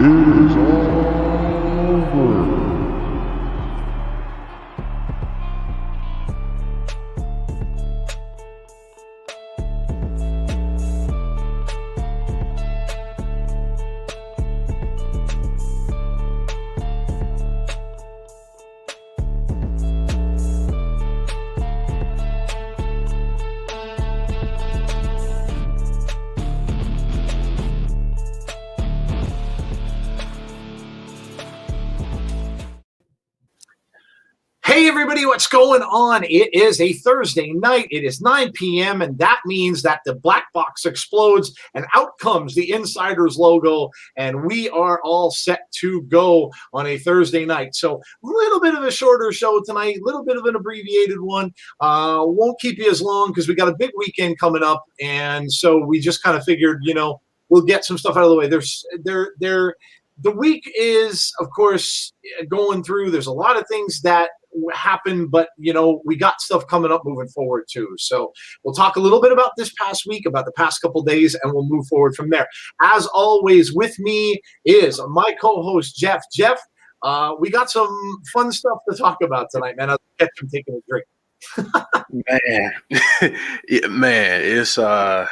It is over. Hey everybody, what's going on? It is a Thursday night. It is 9 p.m. and that means that the black box explodes and out comes the Insiders logo and we are all set to go on a Thursday night. So a little bit of a shorter show tonight, a little bit of an abbreviated one. Won't keep you as long because we got a big weekend coming up, and so we just kind of figured, you know, we'll get some stuff out of the way. The week is, of course, going through. There's a lot of things that happen, but you know, we got stuff coming up moving forward too. So we'll talk a little bit about this past week, about the past couple days, and we'll move forward from there. As always, with me is my co-host Jeff. Jeff, we got some fun stuff to talk about tonight, man. I'll catch him taking a drink. Man, it's a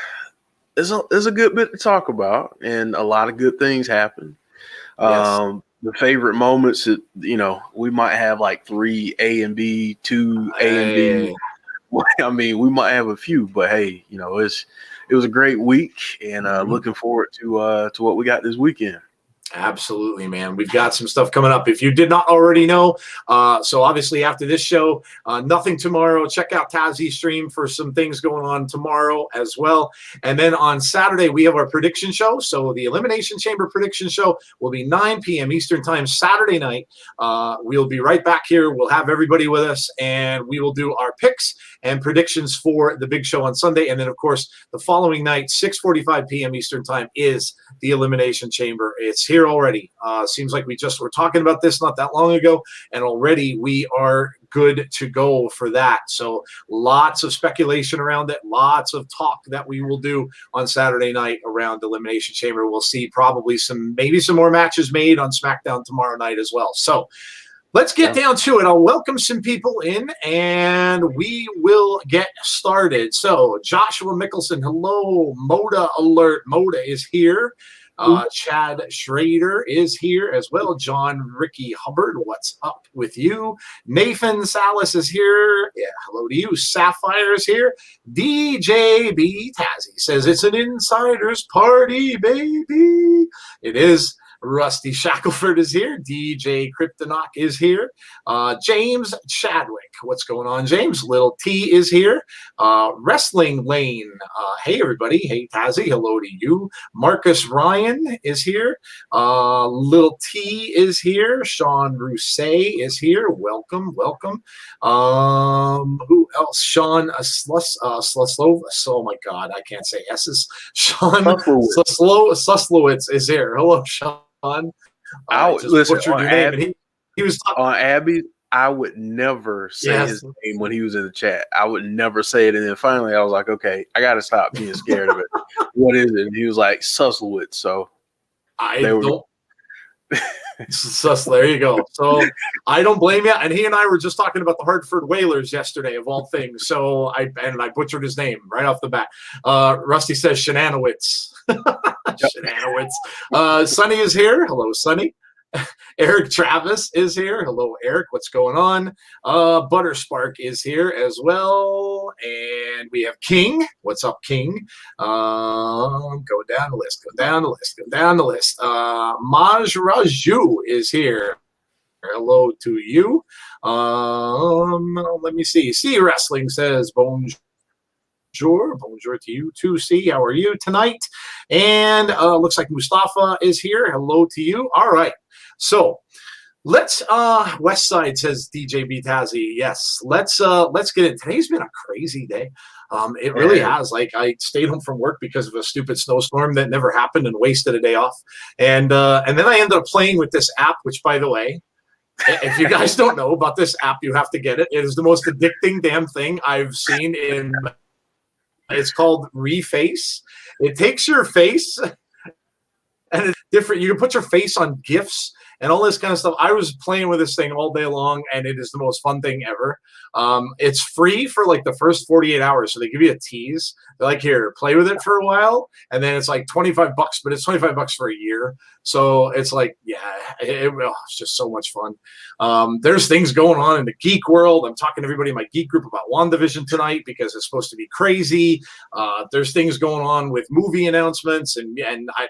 good bit to talk about, and a lot of good things happen. Yes. The favorite moments, you know, we might have like 3 A and B, 2 A and B. I mean, we might have a few, but hey, you know, it was a great week, and looking forward to what we got this weekend. Absolutely, man. We've got some stuff coming up. If you did not already know, so obviously after this show, nothing tomorrow. Check out Tazzy's stream for some things going on tomorrow as well. And then on Saturday, we have our prediction show. So the Elimination Chamber prediction show will be 9 p.m. Eastern time Saturday night. We'll be right back here. We'll have everybody with us, and we will do our picks. and predictions for the big show on Sunday. And then, of course, the following night, 6:45 p.m. Eastern time, is the Elimination Chamber. It's here already. Seems like we just were talking about this not that long ago, and already we are good to go for that. So lots of speculation around it, lots of talk that we will do on Saturday night around Elimination Chamber. We'll see probably maybe some more matches made on SmackDown tomorrow night as well. So let's get down to it. I'll welcome some people in, and we will get started. So Joshua Mickelson, hello. Moda alert. Moda is here. Chad Schrader is here as well. John Ricky Hubbard, what's up with you? Nathan Salas is here. Yeah, hello to you. Sapphire is here. DJ B. Tazzy says it's an insider's party, baby. It is. Rusty Shackelford is here. DJ Kryptonock is here. James Chadwick. What's going on, James? Little T is here. Wrestling Lane. Hey, everybody. Hey, Tazzy. Hello to you. Marcus Ryan is here. Little T is here. Sean Rousset is here. Welcome, welcome. Who else? Sean Suslowitz. Oh, my God. I can't say S's. Sean Suslowitz is here. Hello, Sean. Listen, on Abby, he was on Abby. I would never say his name when he was in the chat. I would never say it, and then finally I was like, okay, I got to stop being scared of it. What is it? And he was like Suslowitz. So there you go. So I don't blame you. And he and I were just talking about the Hartford Whalers yesterday, of all things. So I butchered his name right off the bat. Rusty says Shenanowitz. Shenanowitz. Sonny is here. Hello, Sonny. Eric Travis is here. Hello, Eric. What's going on? Butterspark is here as well. And we have King. What's up, King? Go down the list. Maj Raju is here. Hello to you. Let me see. C Wrestling says bonjour. Bonjour to you too, C. How are you tonight? And looks like Mustafa is here. Hello to you. All right. So let's West Side says DJ B Tazzy. Yes, let's get it. Today's been a crazy day. It really has. Like, I stayed home from work because of a stupid snowstorm that never happened and wasted a day off. And then I ended up playing with this app, which, by the way, if you guys don't know about this app, you have to get it. It is the most addicting damn thing I've seen in. It's called Reface. It takes your face and it's different. You can put your face on GIFs and all this kind of stuff. I was playing with this thing all day long, and it is the most fun thing ever. It's free for like the first 48 hours. So they give you a tease. They're like, here, play with it for a while. And then it's like $25, but it's $25 for a year. So it's like, yeah, it's just so much fun. There's things going on in the geek world. I'm talking to everybody in my geek group about WandaVision tonight because it's supposed to be crazy. There's things going on with movie announcements. And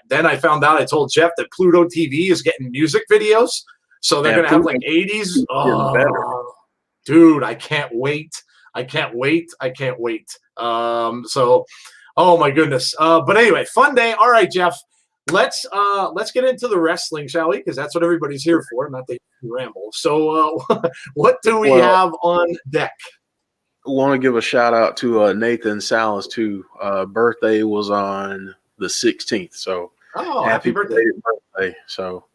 then I found out, I told Jeff that Pluto TV is getting music videos. So they're going to have like 80s. Oh, dude, I can't wait. So, oh my goodness. But anyway, fun day. All right, Jeff, let's get into the wrestling, shall we? Because that's what everybody's here for, not the ramble. So what do we have on deck? I want to give a shout out to Nathan Salas too. Birthday was on the 16th. So happy birthday. So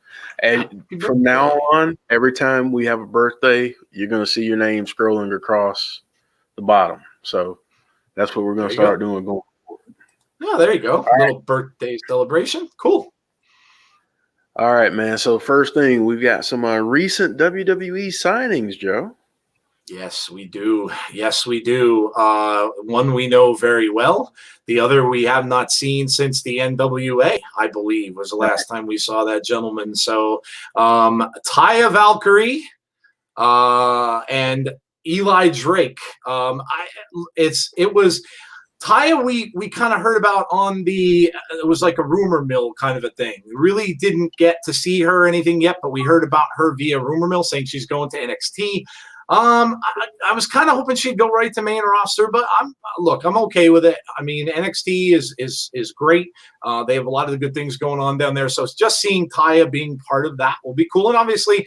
and from now on, every time we have a birthday, you're going to see your name scrolling across the bottom. So that's what we're going to start doing going forward. Oh, there you go. A little birthday celebration. Cool. All right, man. So first thing, we've got some recent WWE signings, Joe. Yes, we do. One we know very well. The other we have not seen since the NWA, I believe, was the last time we saw that gentleman. So Taya Valkyrie and Eli Drake. It was Taya we kind of heard about on it was like a rumor mill kind of a thing. We really didn't get to see her or anything yet, but we heard about her via rumor mill saying she's going to NXT. I was kind of hoping she'd go right to main roster, but I'm okay with it. I mean, NXT is great. They have a lot of the good things going on down there. So it's just seeing Taya being part of that will be cool. And obviously,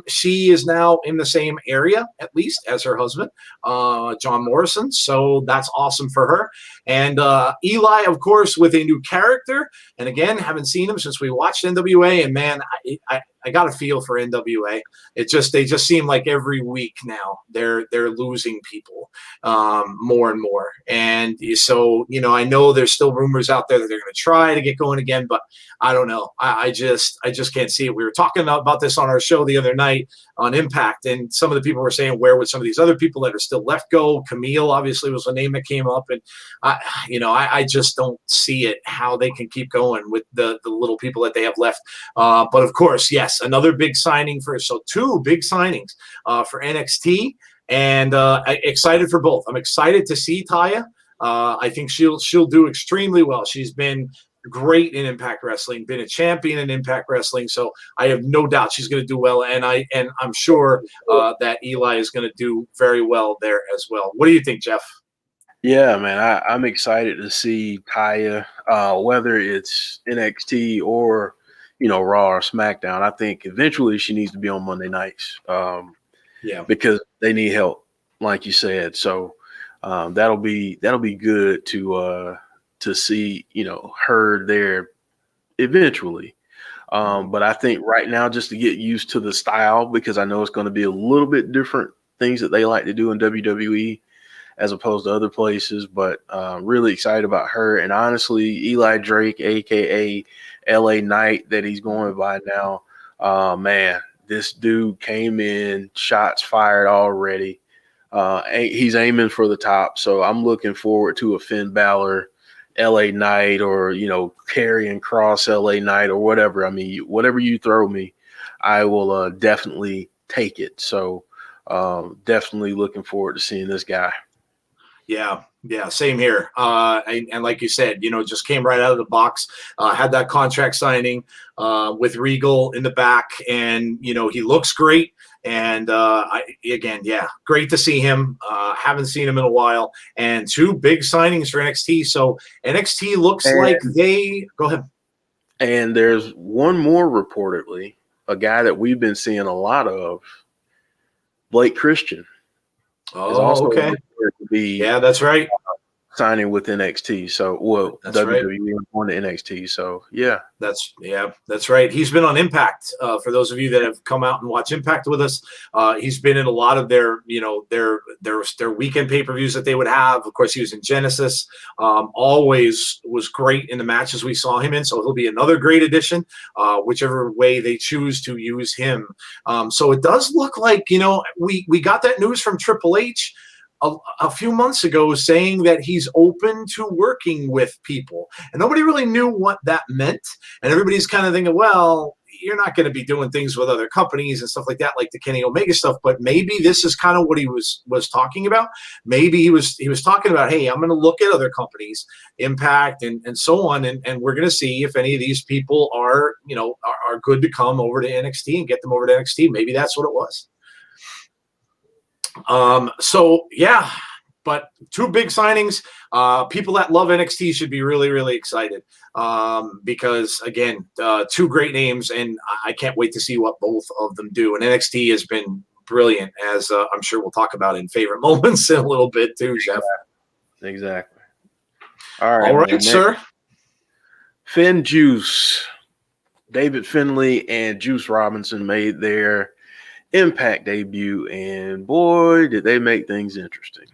she is now in the same area, at least, as her husband, John Morrison. So that's awesome for her. And Eli, of course, with a new character. And again, haven't seen him since we watched NWA. And man, I got a feel for NWA. They just seem like every week now they're losing people more and more. And so, I know there's still rumors out there that they're going to try to get going again, but I don't know. I just can't see it. We were talking about this on our show the other night on Impact, and some of the people were saying, where would some of these other people that are still let go? Camille obviously was a name that came up, and I just don't see it how they can keep going with the little people that they have left. But of course, yes, another big signing two big signings for NXT, and excited for both. I'm excited to see Taya. I think she'll do extremely well. She's been great in Impact Wrestling, been a champion in Impact Wrestling, so I have no doubt she's going to do well, and I'm sure that Eli is going to do very well there as well. What do you think, Jeff? Yeah, man, I'm excited to see Taya, whether it's NXT or Raw or SmackDown. I think eventually she needs to be on Monday nights, because they need help, like you said. So that'll be good to see her there eventually. But I think right now, just to get used to the style, because I know it's going to be a little bit different things that they like to do in WWE as opposed to other places, but really excited about her. And honestly, Eli Drake, aka LA Knight, that he's going by now, man, this dude came in, shots fired already. He's aiming for the top, so I'm looking forward to a Finn Balor LA Knight, or Karrion Kross LA Knight, or whatever. I mean, whatever you throw me, I will definitely take it. So definitely looking forward to seeing this guy. Yeah, same here. And like you said, just came right out of the box, had that contract signing with Regal in the back, and he looks great. And great to see him. Haven't seen him in a while. And two big signings for NXT. So NXT looks like they go ahead. And there's one more reportedly, a guy that we've been seeing a lot of, Blake Christian. Oh, okay. Yeah, that's right. Signing with NXT. So, that's WWE going to NXT. So, yeah. That's right. He's been on Impact. For those of you that have come out and watch Impact with us, he's been in a lot of their weekend pay-per-views that they would have. Of course, he was in Genesis. Always was great in the matches we saw him in. So he'll be another great addition, whichever way they choose to use him. So it does look like, we got that news from Triple H a few months ago saying that he's open to working with people, and nobody really knew what that meant. And everybody's kind of thinking, well, you're not going to be doing things with other companies and stuff like that, like the Kenny Omega stuff. But maybe this is kind of what he was talking about. Maybe he was talking about, hey, I'm going to look at other companies, Impact and so on, and we're going to see if any of these people are good to come over to NXT and get them over to NXT. Maybe that's what it was. But two big signings. People that love NXT should be really, really excited because, again, two great names, and I can't wait to see what both of them do. And NXT has been brilliant, as I'm sure we'll talk about in favorite moments in a little bit too, Jeff. Exactly. All right, sir. Finn Juice, David Finlay, and Juice Robinson made their Impact debut, and boy, did they make things interesting.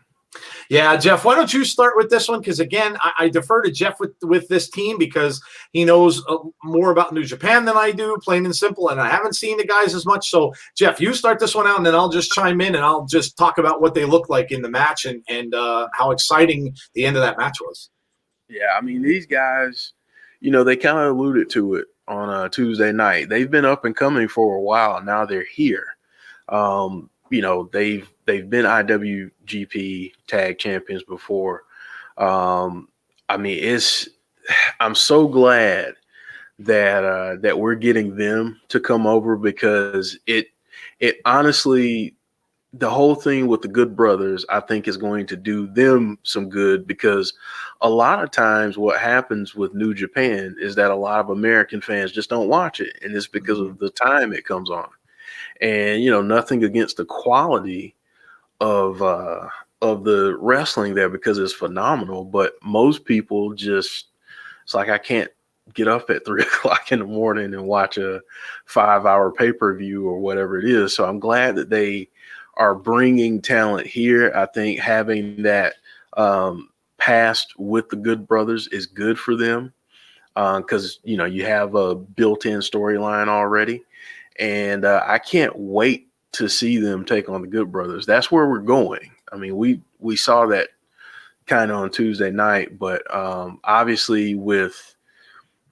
Yeah, Jeff, why don't you start with this one? Because, again, I defer to Jeff with this team because he knows more about New Japan than I do, plain and simple, and I haven't seen the guys as much. So, Jeff, you start this one out, and then I'll just chime in, and I'll just talk about what they look like in the match and how exciting the end of that match was. Yeah, I mean, these guys, they kind of alluded to it on Tuesday night. They've been up and coming for a while. Now they're here. They've been IWGP tag champions before. I'm so glad that we're getting them to come over because it honestly the whole thing with the Good Brothers, I think, is going to do them some good, because a lot of times what happens with New Japan is that a lot of American fans just don't watch it, and it's because of the time it comes on. And nothing against the quality of the wrestling there, because it's phenomenal, but most people just, it's like, I can't get up at 3:00 in the morning and watch a 5-hour pay-per-view or whatever it is. So I'm glad that they are bringing talent here. I think having that past with the Good Brothers is good for them, because you have a built-in storyline already, and I can't wait to see them take on the Good Brothers. That's where we're going. I mean, we saw that kind of on Tuesday night, but obviously with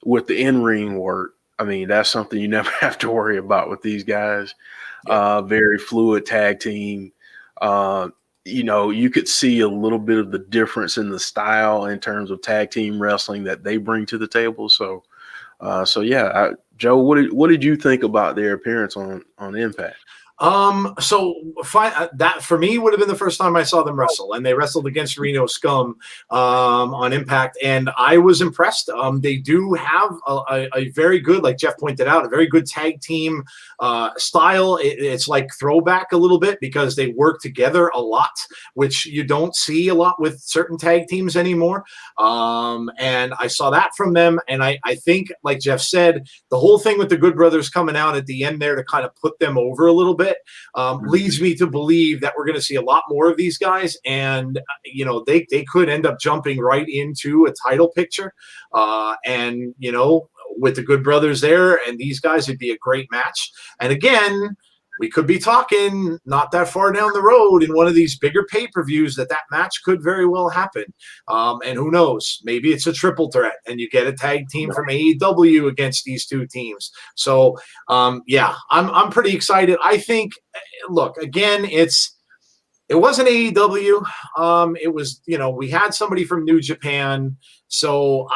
the in-ring work, I mean, that's something you never have to worry about with these guys. Very fluid tag team. You could see a little bit of the difference in the style in terms of tag team wrestling that they bring to the table. So yeah, Joe, what did you think about their appearance on Impact? That for me would have been the first time I saw them wrestle, and they wrestled against Reno Scum on Impact, and I was impressed. They do have a very good, like Jeff pointed out, a very good tag team style. It's like throwback a little bit, because they work together a lot, which you don't see a lot with certain tag teams anymore. And I saw that from them, and I think, like Jeff said, the whole thing with the Good Brothers coming out at the end there to kind of put them over a little bit leads me to believe that we're going to see a lot more of these guys, and they could end up jumping right into a title picture, and with the Good Brothers there and these guys, it'd be a great match. And again, we could be talking not that far down the road in one of these bigger pay-per-views that match could very well happen. And who knows, maybe it's a triple threat and you get a tag team from AEW against these two teams. So yeah, I'm pretty excited. I think, look, again, it wasn't AEW. It was, we had somebody from New Japan. So,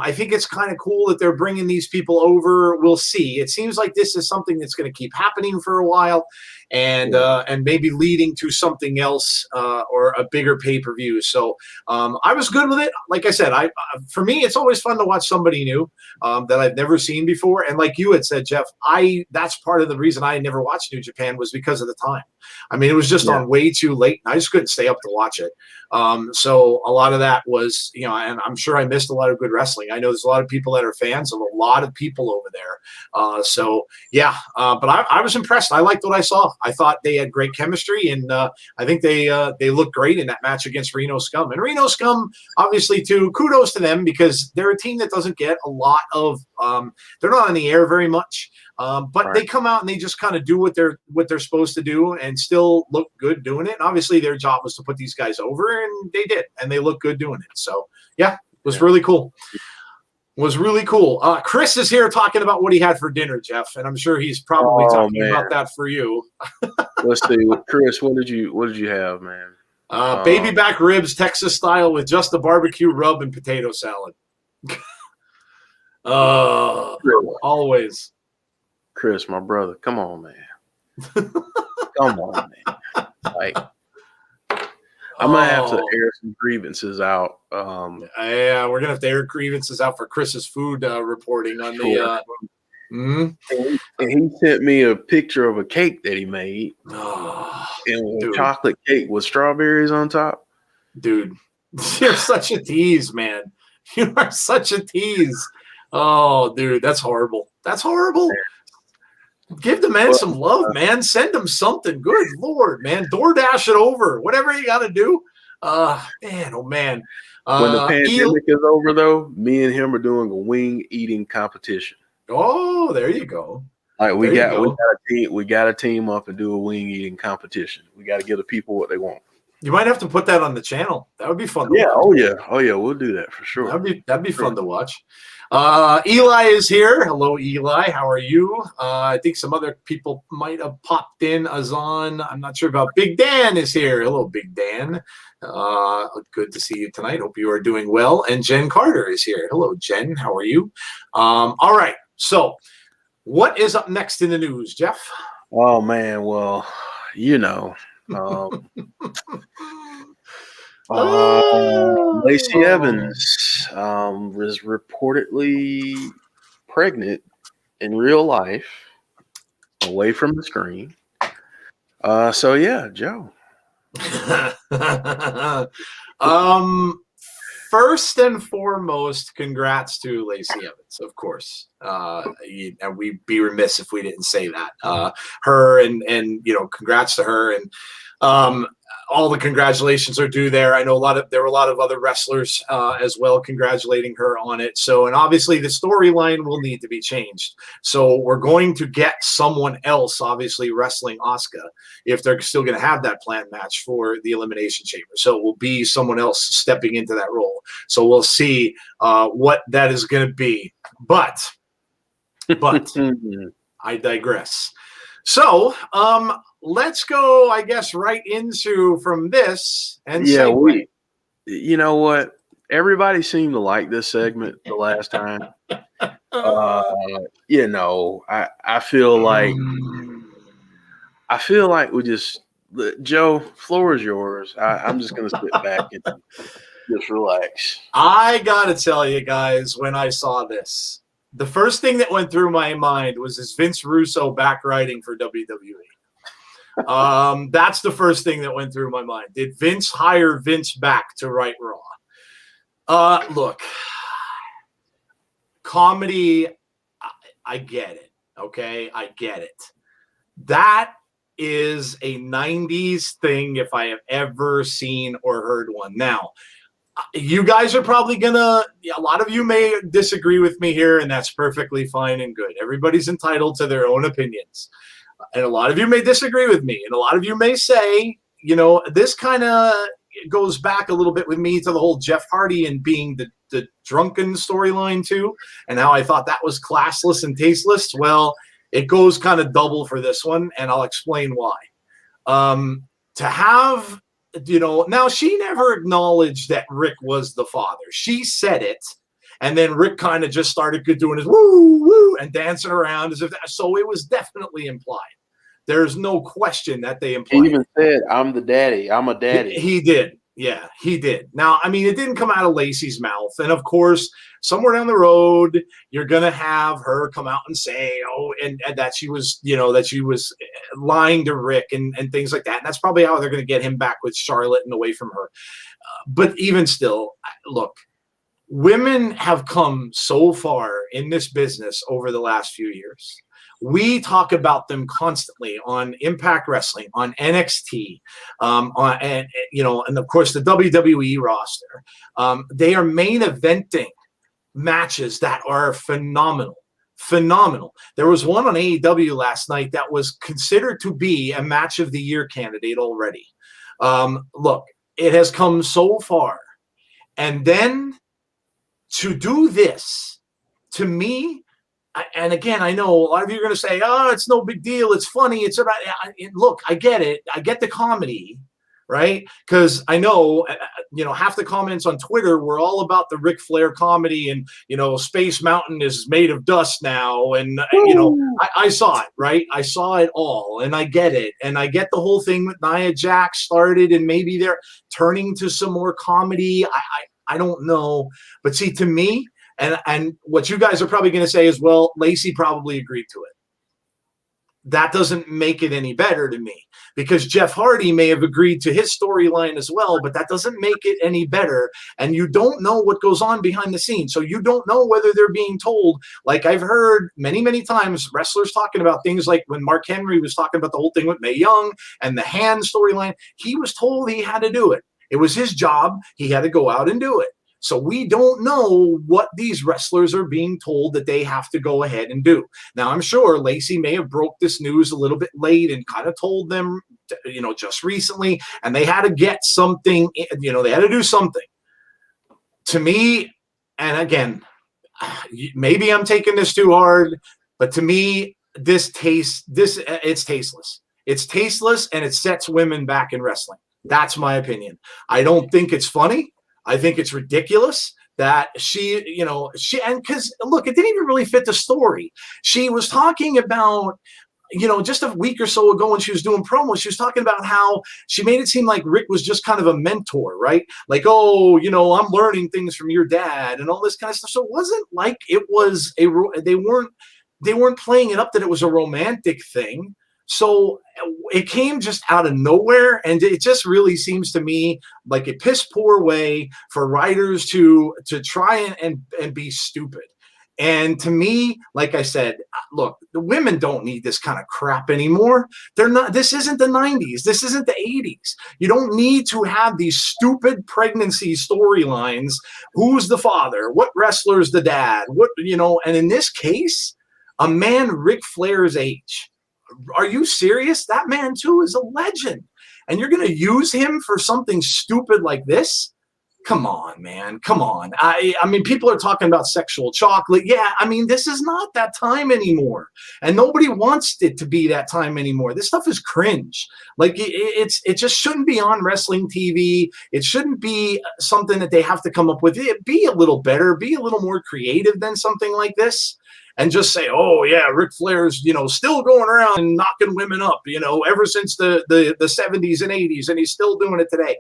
I think it's kind of cool that they're bringing these people over. We'll see. It seems like this is something that's going to keep happening for a while, and maybe leading to something else or a bigger pay-per-view. So I was good with it. Like I said, for me, it's always fun to watch somebody new that I've never seen before. And like you had said, Jeff, that's part of the reason I never watched New Japan was because of the time. I mean, it was just on way too late, and I just couldn't stay up to watch it. So a lot of that was, and I'm sure I missed a lot of good wrestling. I know there's a lot of people that are fans of a lot of people over there. So yeah, but I was impressed. I liked what I saw. I thought they had great chemistry, and I think they looked great in that match against Reno Scum. And Reno Scum, obviously, too, kudos to them, because they're a team that doesn't get a lot of they're not on the air very much. But they come out and they just kind of do what they're supposed to do and still look good doing it. And obviously their job was to put these guys over, and they did, and they look good doing it. So yeah, it was really cool. Chris is here talking about what he had for dinner, Jeff, and I'm sure he's probably talking about that for you. Let's see, Chris, what did you have, man? Baby back ribs, Texas style, with just a barbecue rub and potato salad. Always. Chris, my brother, come on, man. Come on, man. Like, I'm gonna have to air some grievances out. Yeah, we're gonna have to air grievances out for Chris's food reporting on the. And he sent me a picture of a cake that he made, and a chocolate cake with strawberries on top. Dude, you're such a tease, man. You are such a tease. Oh, dude, that's horrible. That's horrible. Give the man some love, man. Send him something. Good Lord, man. DoorDash it over. Whatever you got to do. Man, oh, man. When the pandemic is over, though, me and him are doing a wing eating competition. Oh, there you go. Like we got to team up and do a wing eating competition. We got to give the people what they want. You might have to put that on the channel. That would be fun. Yeah. Watch. Oh yeah. We'll do that for sure. That'd be fun to watch. Eli is here. Hello, Eli. How are you? I think some other people might have popped in. Azan, I'm not sure about. Big Dan is here. Hello, Big Dan. Good to see you tonight. Hope you are doing well. And Jen Carter is here. Hello, Jen. How are you? All right. So, what is up next in the news, Jeff? Oh man. Well, Um, Lacey Oh. Evans was reportedly pregnant in real life, away from the screen. So yeah, Joe. First and foremost, congrats to Lacey Evans, of course. And we'd be remiss if we didn't say that. Her and congrats to her, and all the congratulations are due there. I know there were a lot of other wrestlers as well congratulating her on it. So, and obviously the storyline will need to be changed. So we're going to get someone else, obviously wrestling Asuka, if they're still going to have that planned match for the Elimination Chamber. So it will be someone else stepping into that role. So we'll see what that is going to be. But I digress. So, let's go, I guess, right into from this and segue. You know what? Everybody seemed to like this segment the last time. I feel like we just Joe, floor is yours. I'm just gonna sit back and just relax. I gotta tell you guys, when I saw this, the first thing that went through my mind was, is Vince Russo back writing for WWE? That's the first thing that went through my mind. Did Vince hire Vince back to write Raw? Look, comedy, I get it. Okay, I get it. That is a 90s thing if I have ever seen or heard one. Now, you guys are probably a lot of you may disagree with me here, and that's perfectly fine and good. Everybody's entitled to their own opinions. And a lot of you may disagree with me. And a lot of you may say, this kind of goes back a little bit with me to the whole Jeff Hardy and being the drunken storyline too, and how I thought that was classless and tasteless. Well, it goes kind of double for this one, and I'll explain why. To have, now she never acknowledged that Rick was the father. She said it, and then Rick kind of just started doing his woo, woo, and dancing around as if that. So it was definitely implied. There's no question that they implied. He even said, I'm the daddy. I'm a daddy. He did. Yeah, he did. Now, I mean, it didn't come out of Lacey's mouth. And of course, somewhere down the road, you're going to have her come out and say, and that she was, lying to Rick and things like that. And that's probably how they're going to get him back with Charlotte and away from her. But even still, look, women have come so far in this business over the last few years. We talk about them constantly on Impact Wrestling, on NXT, and of course the WWE roster. They are main eventing matches that are phenomenal. There was one on AEW last night that was considered to be a match of the year candidate already. Look, it has come so far, and then to do this, to me. And again, I know a lot of you are going to say, it's no big deal. It's funny. It's about, look, I get it. I get the comedy, right? Because I know, half the comments on Twitter were all about the Ric Flair comedy and, Space Mountain is made of dust now. And, I saw it, right? I saw it all and I get it. And I get the whole thing with Nia Jax started and maybe they're turning to some more comedy. I don't know. But see, to me, and what you guys are probably going to say is, well, Lacey probably agreed to it. That doesn't make it any better to me because Jeff Hardy may have agreed to his storyline as well, but that doesn't make it any better. And you don't know what goes on behind the scenes. So you don't know whether they're being told, like I've heard many, many times wrestlers talking about things like when Mark Henry was talking about the whole thing with Mae Young and the hand storyline, he was told he had to do it. It was his job. He had to go out and do it. So we don't know what these wrestlers are being told that they have to go ahead and do. Now, I'm sure Lacey may have broke this news a little bit late and kind of told them, just recently, and they had to get something, they had to do something. To me, and again, maybe I'm taking this too hard, but to me, it's tasteless. It's tasteless, and it sets women back in wrestling. That's my opinion. I don't think it's funny. I think it's ridiculous that she, and because look, it didn't even really fit the story. She was talking about just a week or so ago when she was doing promos, she was talking about how she made it seem like Rick was just kind of a mentor, right? Like, oh, I'm learning things from your dad and all this kind of stuff. So it wasn't like it was they weren't playing it up that it was a romantic thing. So it came just out of nowhere, and it just really seems to me like a piss poor way for writers to try and be stupid. And to me, like I said, look, the women don't need this kind of crap anymore. They're not. This isn't the 90s. This isn't the 80s. You don't need to have these stupid pregnancy storylines. Who's the father? What wrestler's the dad? And in this case, a man Ric Flair's age. Are you serious? That man, too, is a legend. And you're going to use him for something stupid like this? Come on, man. Come on. I mean, people are talking about sexual chocolate. Yeah, I mean, this is not that time anymore. And nobody wants it to be that time anymore. This stuff is cringe. Like, it just shouldn't be on wrestling TV. It shouldn't be something that they have to come up with. Be a little better. Be a little more creative than something like this. And just say, oh, yeah, Ric Flair's, still going around and knocking women up, ever since the 70s and 80s, and he's still doing it today.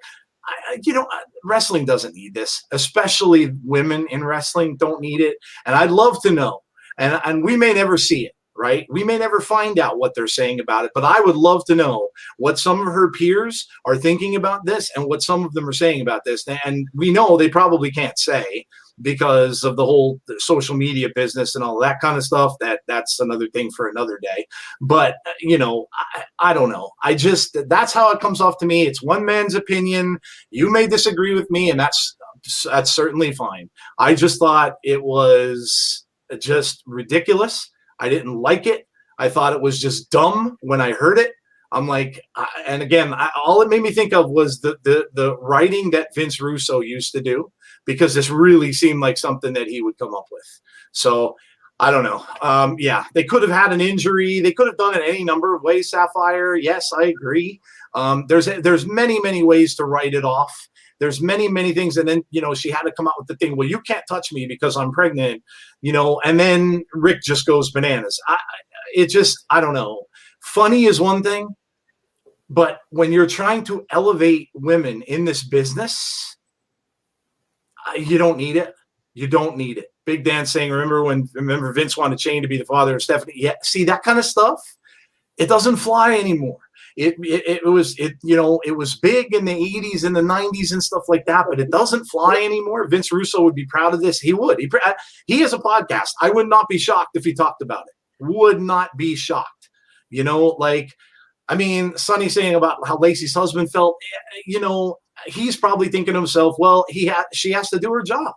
Wrestling doesn't need this, especially women in wrestling don't need it. And I'd love to know, and we may never see it, right? We may never find out what they're saying about it, but I would love to know what some of her peers are thinking about this and what some of them are saying about this. And we know they probably can't say, because of the whole social media business and all that kind of stuff. That's another thing for another day. But, I don't know. That's how it comes off to me. It's one man's opinion. You may disagree with me, and that's certainly fine. I just thought it was just ridiculous. I didn't like it. I thought it was just dumb when I heard it. I'm like, and again, all it made me think of was the writing that Vince Russo used to do, because this really seemed like something that he would come up with. So I don't know. Yeah, they could have had an injury. They could have done it any number of ways, Sapphire. Yes, I agree. There's many, many ways to write it off. There's many, many things. And then, she had to come out with the thing, well, you can't touch me because I'm pregnant, and then Rick just goes bananas. I don't know. Funny is one thing, but when you're trying to elevate women in this business, you don't need it. You don't need it. Big Dan saying, remember Vince wanted Shane to be the father of Stephanie. Yeah, see, that kind of stuff, it doesn't fly anymore. It was big in the 80s and the 90s and stuff like that, but it doesn't fly anymore. Vince Russo would be proud of this. He would. He has a podcast. I would not be shocked if he talked about it. Would not be shocked. Sonny saying about how Lacey's husband felt, he's probably thinking to himself, well, she has to do her job.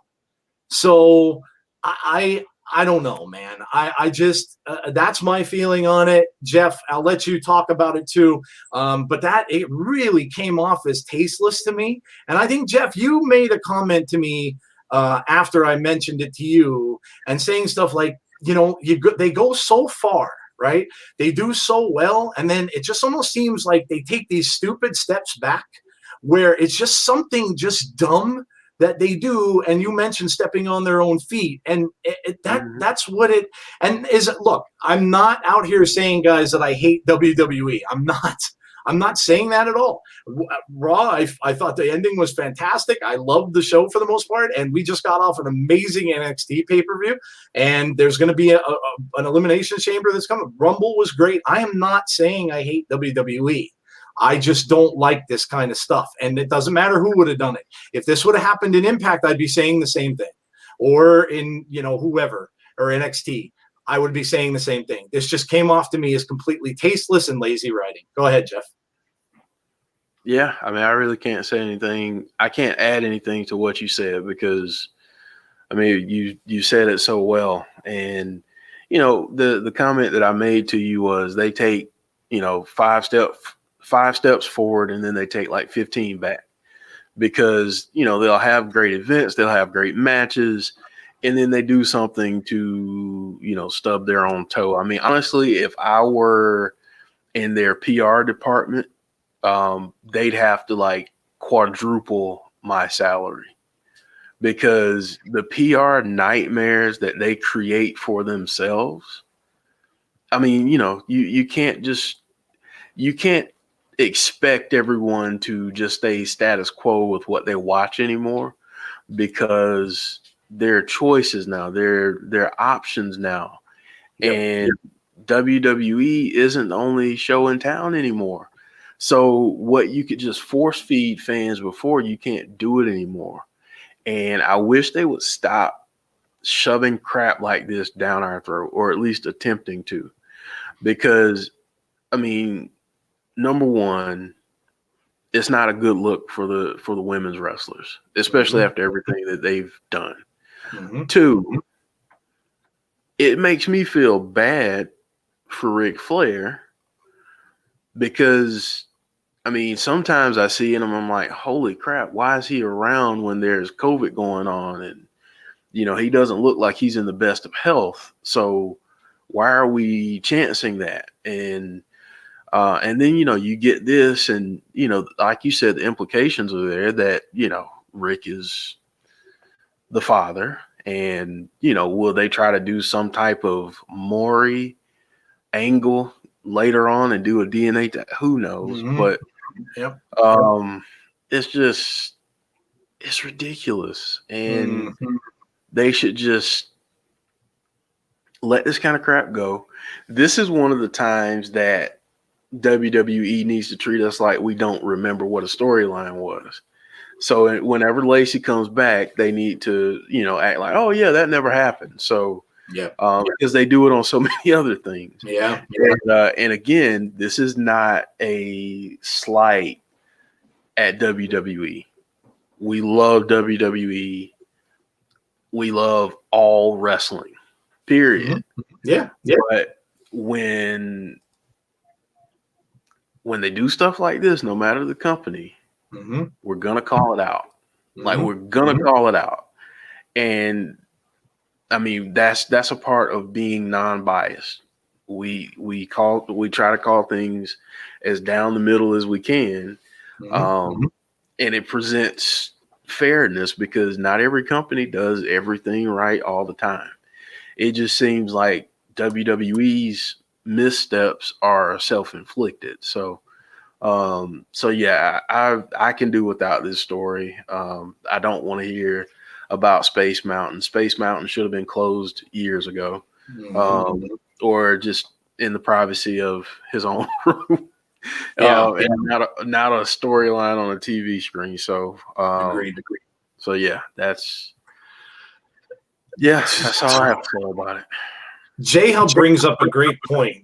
So I don't know, man. I just that's my feeling on it. Jeff, I'll let you talk about it too. But it really came off as tasteless to me. And I think, Jeff, you made a comment to me after I mentioned it to you, and saying stuff like, they go so far, right? They do so well, and then it just almost seems like they take these stupid steps back, where it's just something just dumb that they do. And you mentioned stepping on their own feet, and that's what it and is. Look, I'm not out here saying, guys, that I hate WWE. I'm not saying that at all. Raw, I thought the ending was fantastic. I loved the show for the most part, and we just got off an amazing NXT pay-per-view, and there's going to be an Elimination Chamber that's coming. Rumble was great. I am not saying I hate WWE. I just don't like this kind of stuff, and it doesn't matter who would have done it. If this would have happened in Impact, I'd be saying the same thing, or in whoever, or NXT. I would be saying the same thing. This just came off to me as completely tasteless and lazy writing. Go ahead, Jeff. Yeah, I really can't say anything. I can't add anything to what you said, because, you said it so well. And, the comment that I made to you was they take, 5 steps forward, and then they take like 15 back, because, they'll have great events, they'll have great matches, and then they do something to, stub their own toe. Honestly, if I were in their PR department, they'd have to like quadruple my salary, because the PR nightmares that they create for themselves, I mean, you can't expect everyone to just stay status quo with what they watch anymore, because there are choices now, there are options now. Yep. And WWE isn't the only show in town anymore. So what you could just force feed fans before, you can't do it anymore. And I wish they would stop shoving crap like this down our throat, or at least attempting to. Because, I mean, number one, it's not a good look for the women's wrestlers, especially after everything that they've done. Two, it makes me feel bad for Ric Flair, because, I mean, sometimes I see him, I'm like, holy crap, why is he around when there's COVID going on? And, he doesn't look like he's in the best of health. So why are we chancing that? And then, you get this, and, like you said, the implications are there that, Rick is the father, and, will they try to do some type of Maury angle later on and do a DNA? Who knows? But it's ridiculous. And they should just let this kind of crap go. This is one of the times that WWE needs to treat us like we don't remember what a storyline was. So whenever Lacey comes back, they need to, act like, oh yeah, that never happened. So because they do it on so many other things. Yeah. And again, this is not a slight at WWE. We love WWE. We love all wrestling, period. Yeah. But when they do stuff like this, no matter the company, we're going to call it out. Like, we're going to call it out. And I mean, that's a part of being non-biased. We try to call things as down the middle as we can. And it presents fairness, because not every company does everything right all the time. It just seems like WWE's missteps are self-inflicted. So yeah, I can do without this story. I don't want to hear about Space Mountain. Space Mountain should have been closed years ago, or just in the privacy of his own room. And not a storyline on a TV screen. So Agreed. So that's all I have to say about it. J-Hub brings up a great point.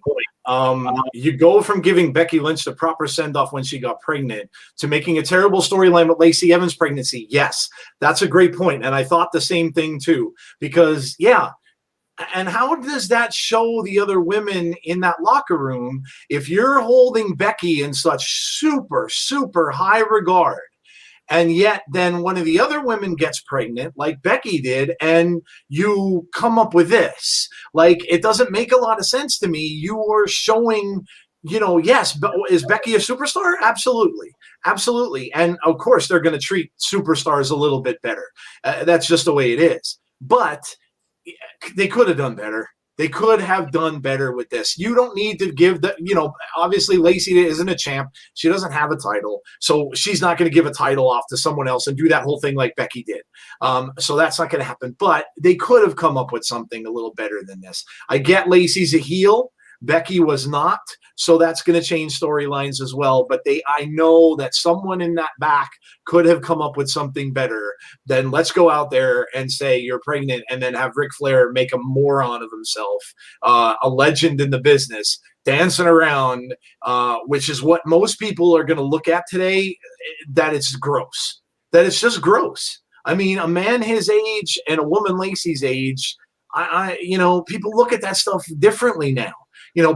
You go from giving Becky Lynch the proper send-off when she got pregnant to making a terrible storyline with Lacey Evans' pregnancy. Yes, that's a great point. And I thought the same thing too, because and how does that show the other women in that locker room if you're holding Becky in such super, super high regard, and yet then one of the other women gets pregnant like Becky did, and you come up with this? Like, it doesn't make a lot of sense to me. You are showing, yes, but is Becky a superstar? Absolutely. Absolutely. And of course, they're going to treat superstars a little bit better. That's just the way it is. But they could have done better. They could have done better with this. You don't need to give obviously Lacey isn't a champ. She doesn't have a title. So she's not going to give a title off to someone else and do that whole thing like Becky did. So that's not going to happen. But they could have come up with something a little better than this. I get Lacey's a heel. Becky was not. So that's going to change storylines as well. But I know that someone in that back could have come up with something better than let's go out there and say you're pregnant and then have Ric Flair make a moron of himself, a legend in the business, dancing around, which is what most people are going to look at today, that it's gross, that it's just gross. I mean, a man his age and a woman Lacey's age, people look at that stuff differently now.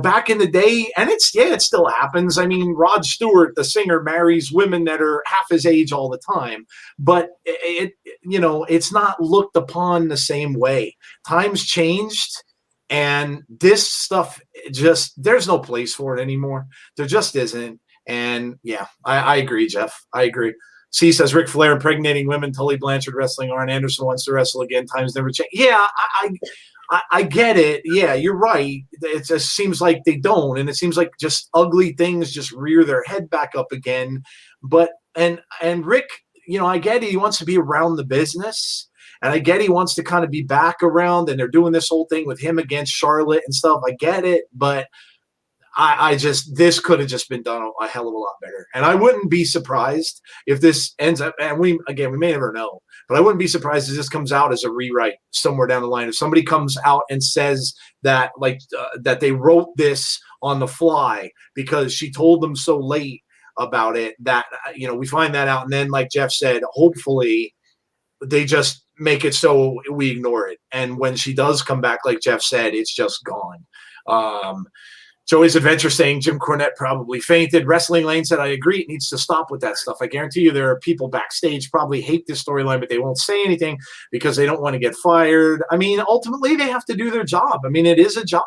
Back in the day, and it still happens. I mean, Rod Stewart, the singer, marries women that are half his age all the time, but it's not looked upon the same way. Times changed, and this stuff there's no place for it anymore. There just isn't. And yeah, I agree, Jeff. I agree. C says Ric Flair impregnating women, Tully Blanchard wrestling, Arn Anderson wants to wrestle again. Times never change. Yeah, I get it. Yeah, you're right. It just seems like they don't, and it seems like just ugly things just rear their head back up again. But and Rick, I get it. He wants to be around the business, and I get he wants to kind of be back around. And they're doing this whole thing with him against Charlotte and stuff. I get it, but this could have just been done a hell of a lot better. And I wouldn't be surprised if this ends up, and we may never know, but I wouldn't be surprised if this comes out as a rewrite somewhere down the line. If somebody comes out and says that, that they wrote this on the fly because she told them so late about it, that, we find that out. And then, like Jeff said, hopefully they just make it so we ignore it. And when she does come back, like Jeff said, it's just gone. Joey's Adventure saying Jim Cornette probably fainted. Wrestling Lane said, I agree. It needs to stop with that stuff. I guarantee you there are people backstage probably hate this storyline, but they won't say anything because they don't want to get fired. I mean, ultimately, they have to do their job. I mean, it is a job.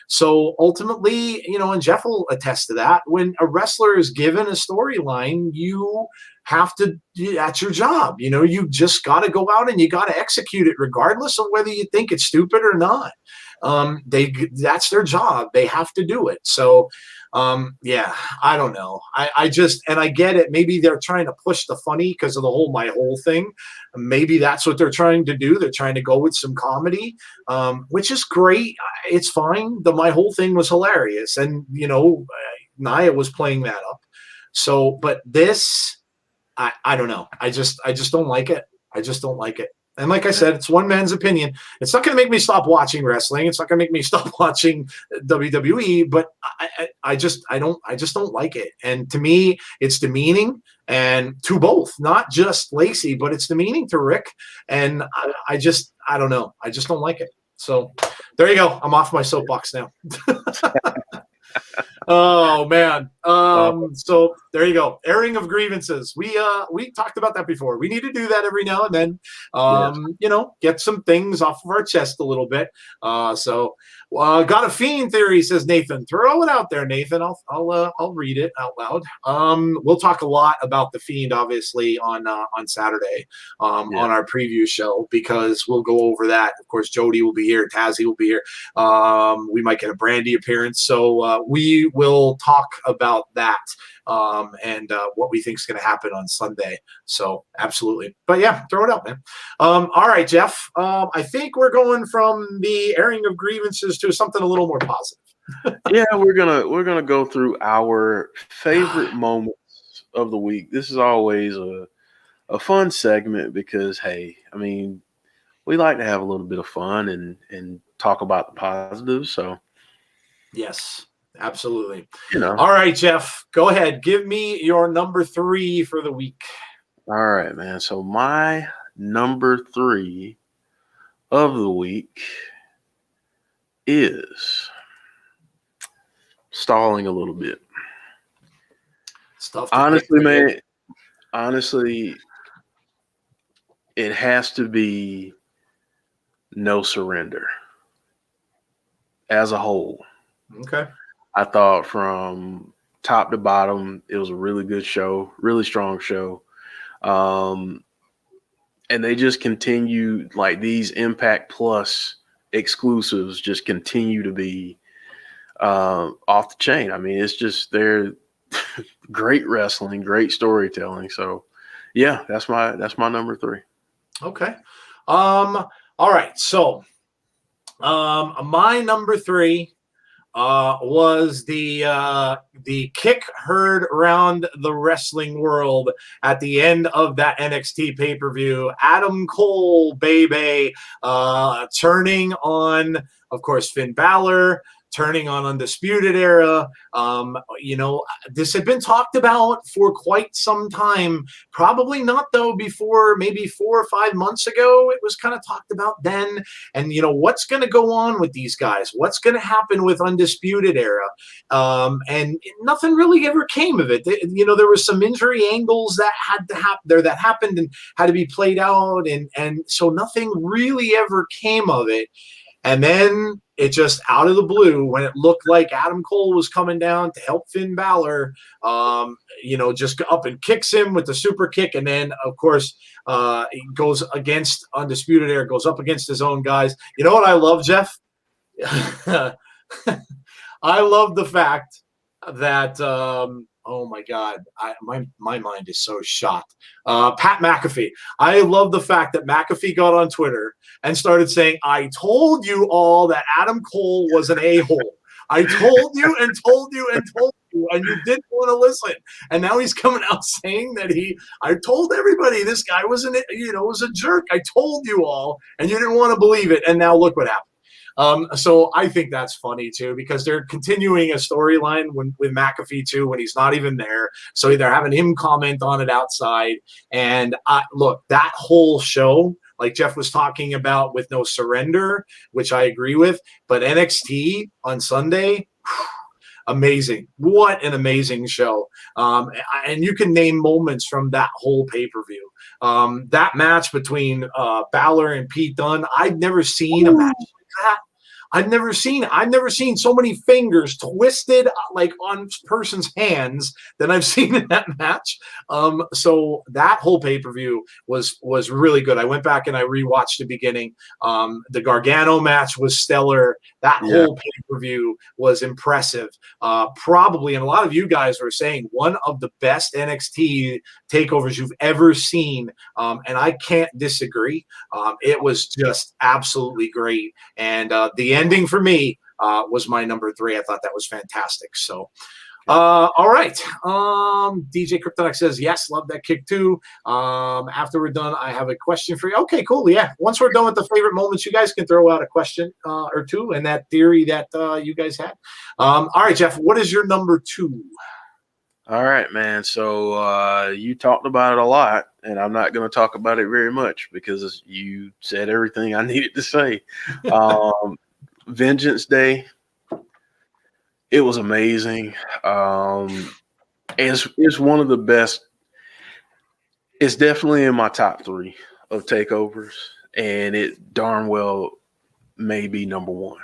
So ultimately, and Jeff will attest to that, when a wrestler is given a storyline, you have to, that's your job. You just got to go out and you got to execute it regardless of whether you think it's stupid or not. That's their job. They have to do it. So, I don't know. I get it. Maybe they're trying to push the funny because of my whole thing. Maybe that's what they're trying to do. They're trying to go with some comedy, which is great. It's fine. My whole thing was hilarious. And, Nia was playing that up. So, but this, I don't know. I just don't like it. I just don't like it. And like I said, it's one man's opinion. It's not going to make me stop watching wrestling. It's not going to make me stop watching WWE. But I just don't like it. And to me, it's demeaning, and to both, not just Lacey, but it's demeaning to Rick. And I don't know. I just don't like it. So there you go. I'm off my soapbox now. Oh man. So there you go. Airing of grievances. We talked about that before. We need to do that every now and then. Get some things off of our chest a little bit. Got a Fiend theory, says Nathan. Throw it out there, Nathan. I'll read it out loud. We'll talk a lot about the Fiend, obviously, on Saturday, on our preview show, because we'll go over that. Of course, Jody will be here, Tazzy will be here. We might get a Brandy appearance, so we will talk about that and what we think is going to happen on Sunday. So absolutely. But yeah, throw it out, man. All right, Jeff. I think we're going from the airing of grievances to something a little more positive. Yeah, we're gonna go through our favorite moments of the week. This is always a fun segment because, hey, I mean, we like to have a little bit of fun and talk about the positives. So yes. Absolutely. All right, Jeff, go ahead. Give me your number 3 for the week. All right, man. So my number 3 of the week is stalling a little bit. Honestly, it has to be No Surrender as a whole. Okay. I thought from top to bottom, it was a really good show, really strong show. And they just continue, like, these Impact Plus exclusives just continue to be off the chain. I mean, it's just, they're great wrestling, great storytelling. So yeah, that's my number 3. Okay. All right. So my number 3 was the kick heard around the wrestling world at the end of that NXT pay-per-view. Adam Cole, baby, turning on, of course, Finn Balor, turning on Undisputed Era. This had been talked about for quite some time. Probably not, though, before maybe 4 or 5 months ago. It was kind of talked about then. And, what's going to go on with these guys? What's going to happen with Undisputed Era? And nothing really ever came of it. There was some injury angles that had to happen there that happened and had to be played out. And so nothing really ever came of it. And then it just out of the blue, when it looked like Adam Cole was coming down to help Finn Balor, just up and kicks him with the super kick. And then, of course, he goes against Undisputed Era, goes up against his own guys. You know what I love, Jeff? I love the fact that oh my God, my mind is so shot. Pat McAfee. I love the fact that McAfee got on Twitter and started saying, "I told you all that Adam Cole was an a-hole. I told you and told you and told you, and you didn't want to listen." And now he's coming out saying that I told everybody this guy was was a jerk. I told you all, and you didn't want to believe it. And now look what happened. So I think that's funny too, because they're continuing a storyline with McAfee too, when he's not even there. So they're having him comment on it outside. And look, that whole show, like Jeff was talking about with No Surrender, which I agree with, but NXT on Sunday, amazing. What an amazing show. And you can name moments from that whole pay-per-view. That match between Balor and Pete Dunne, I'd never seen a match like that. I've never seen so many fingers twisted like on person's hands than I've seen in that match. So that whole pay-per-view was really good. I went back and I rewatched the beginning. The Gargano match was stellar. That whole pay-per-view was impressive. Probably, and a lot of you guys were saying, one of the best NXT takeovers you've ever seen. And I can't disagree. It was just absolutely great. And the ending for me was my number 3. I thought that was fantastic. So, all right. DJ Kryptonic says, yes, love that kick too. After we're done, I have a question for you. Okay, cool. Yeah. Once we're done with the favorite moments, you guys can throw out a question or two and that theory that you guys had. All right, Jeff, what is your number 2? All right, man. So you talked about it a lot, and I'm not going to talk about it very much because you said everything I needed to say. Vengeance Day, it was amazing. It's one of the best. It's definitely in my top 3 of takeovers, and it darn well may be number 1.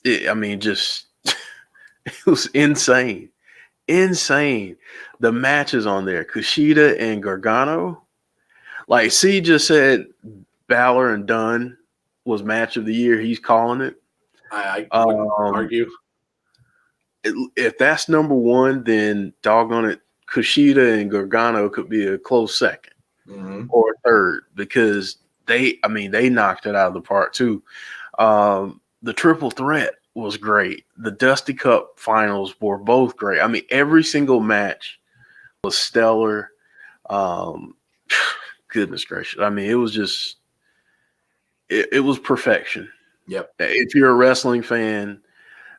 It was insane. The matches on there, Kushida and Gargano. Like C just said, Balor and Dunn was match of the year. He's calling it. I argue. If that's number 1, then doggone it, Kushida and Gargano could be a close second or third, because they knocked it out of the park too. The triple threat was great. The Dusty Cup finals were both great. I mean, every single match was stellar. Goodness gracious. I mean, it was just it was perfection. Yep. If you're a wrestling fan,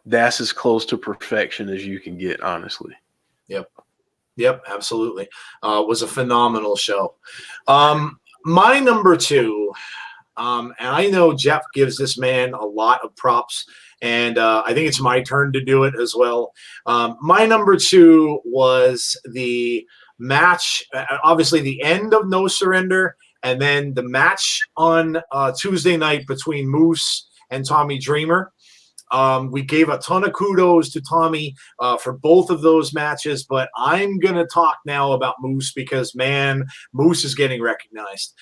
that's as close to perfection as you can get, honestly. Yep, absolutely. Was a phenomenal show. My number 2, and I know Jeff gives this man a lot of props, and I think it's my turn to do it as well. My number 2 was the match, obviously the end of No Surrender, and then the match on Tuesday night between Moose and Tommy Dreamer. We gave a ton of kudos to Tommy for both of those matches, but I'm going to talk now about Moose because, man, Moose is getting recognized.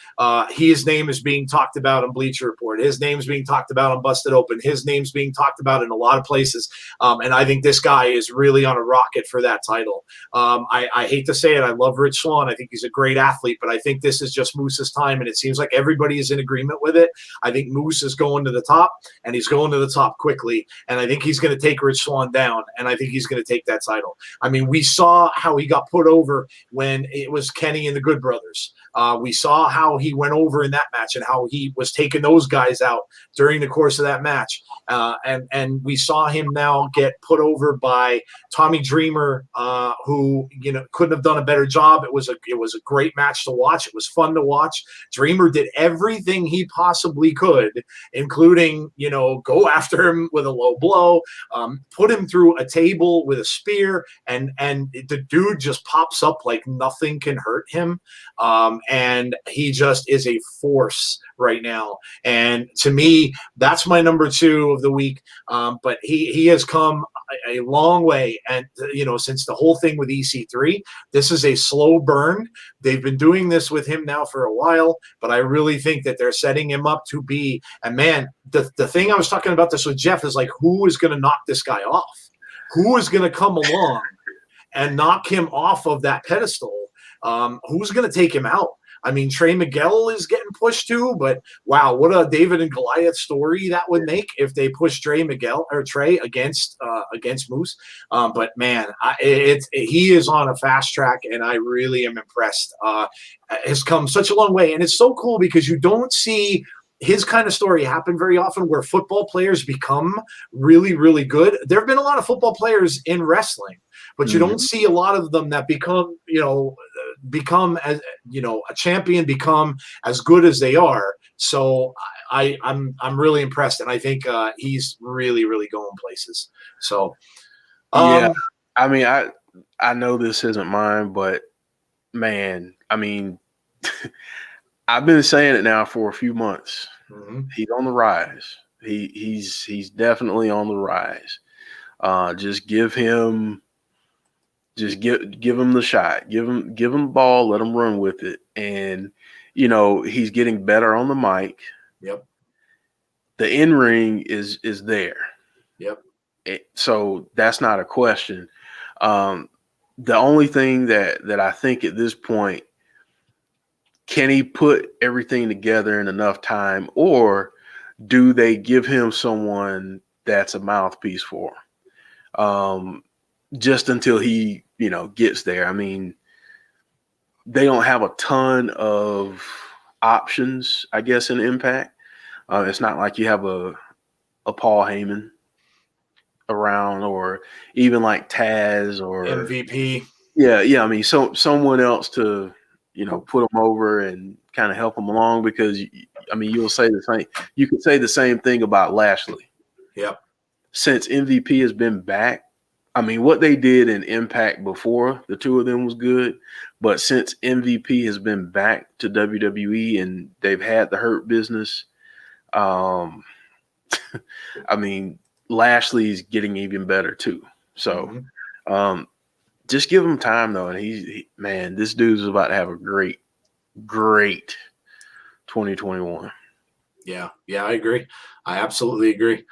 His name is being talked about on Bleacher Report. His name's being talked about on Busted Open. His name's being talked about in a lot of places, and I think this guy is really on a rocket for that title. I hate to say it. I love Rich Swann. I think he's a great athlete, but I think this is just Moose's time, and it seems like everybody is in agreement with it. I think Moose is going to the top, and he's going to the top quickly. And I think he's going to take Rich Swann down, and I think he's going to take that title. I mean, we saw how he got put over when it was Kenny and the Good Brothers. We saw how he went over in that match and how he was taking those guys out during the course of that match. And we saw him now get put over by Tommy Dreamer, who couldn't have done a better job. It was a great match to watch. It was fun to watch. Dreamer did everything he possibly could, including go after him with a low blow, put him through a table with a spear, and the dude just pops up like nothing can hurt him. And he just is a force right now. And to me, that's my number 2 of the week. But he has come a long way. And, since the whole thing with EC3, this is a slow burn. They've been doing this with him now for a while, but I really think that they're setting him up to be, and man, the thing I was talking about this with Jeff is like, who is going to knock this guy off? Who is going to come along and knock him off of that pedestal? Who's going to take him out? I mean, Trey Miguel is getting pushed too, but wow, what a David and Goliath story that would make if they push Trey against Moose. But man, he is on a fast track, and I really am impressed. Has come such a long way, and it's so cool because you don't see his kind of story happen very often where football players become really, really good. There have been a lot of football players in wrestling, but you don't see a lot of them that become as a champion, become as good as they are. So I'm really impressed, and I think he's really, really going places. So yeah, I mean, I know this isn't mine, but man, I mean, I've been saying it now for a few months. Mm-hmm. He's on the rise. He's definitely on the rise. Just give him the shot. Give him the ball. Let him run with it. And he's getting better on the mic. Yep. The in ring is there. Yep. So that's not a question. The only thing that I think at this point, can he put everything together in enough time, or do they give him someone that's a mouthpiece for him? Just until he, gets there. I mean, they don't have a ton of options, I guess, in Impact. It's not like you have a Paul Heyman around, or even like Taz or MVP. Yeah. I mean, someone else to put them over and kind of help them along, because you'll say the same. You could say the same thing about Lashley. Yep. Since MVP has been back, I mean, what they did in Impact before the two of them was good, but since MVP has been back to WWE and they've had the Hurt Business, I mean, Lashley's getting even better too. So, just give him time though, and man, this dude's about to have a great 2021. Yeah, I agree. I absolutely agree.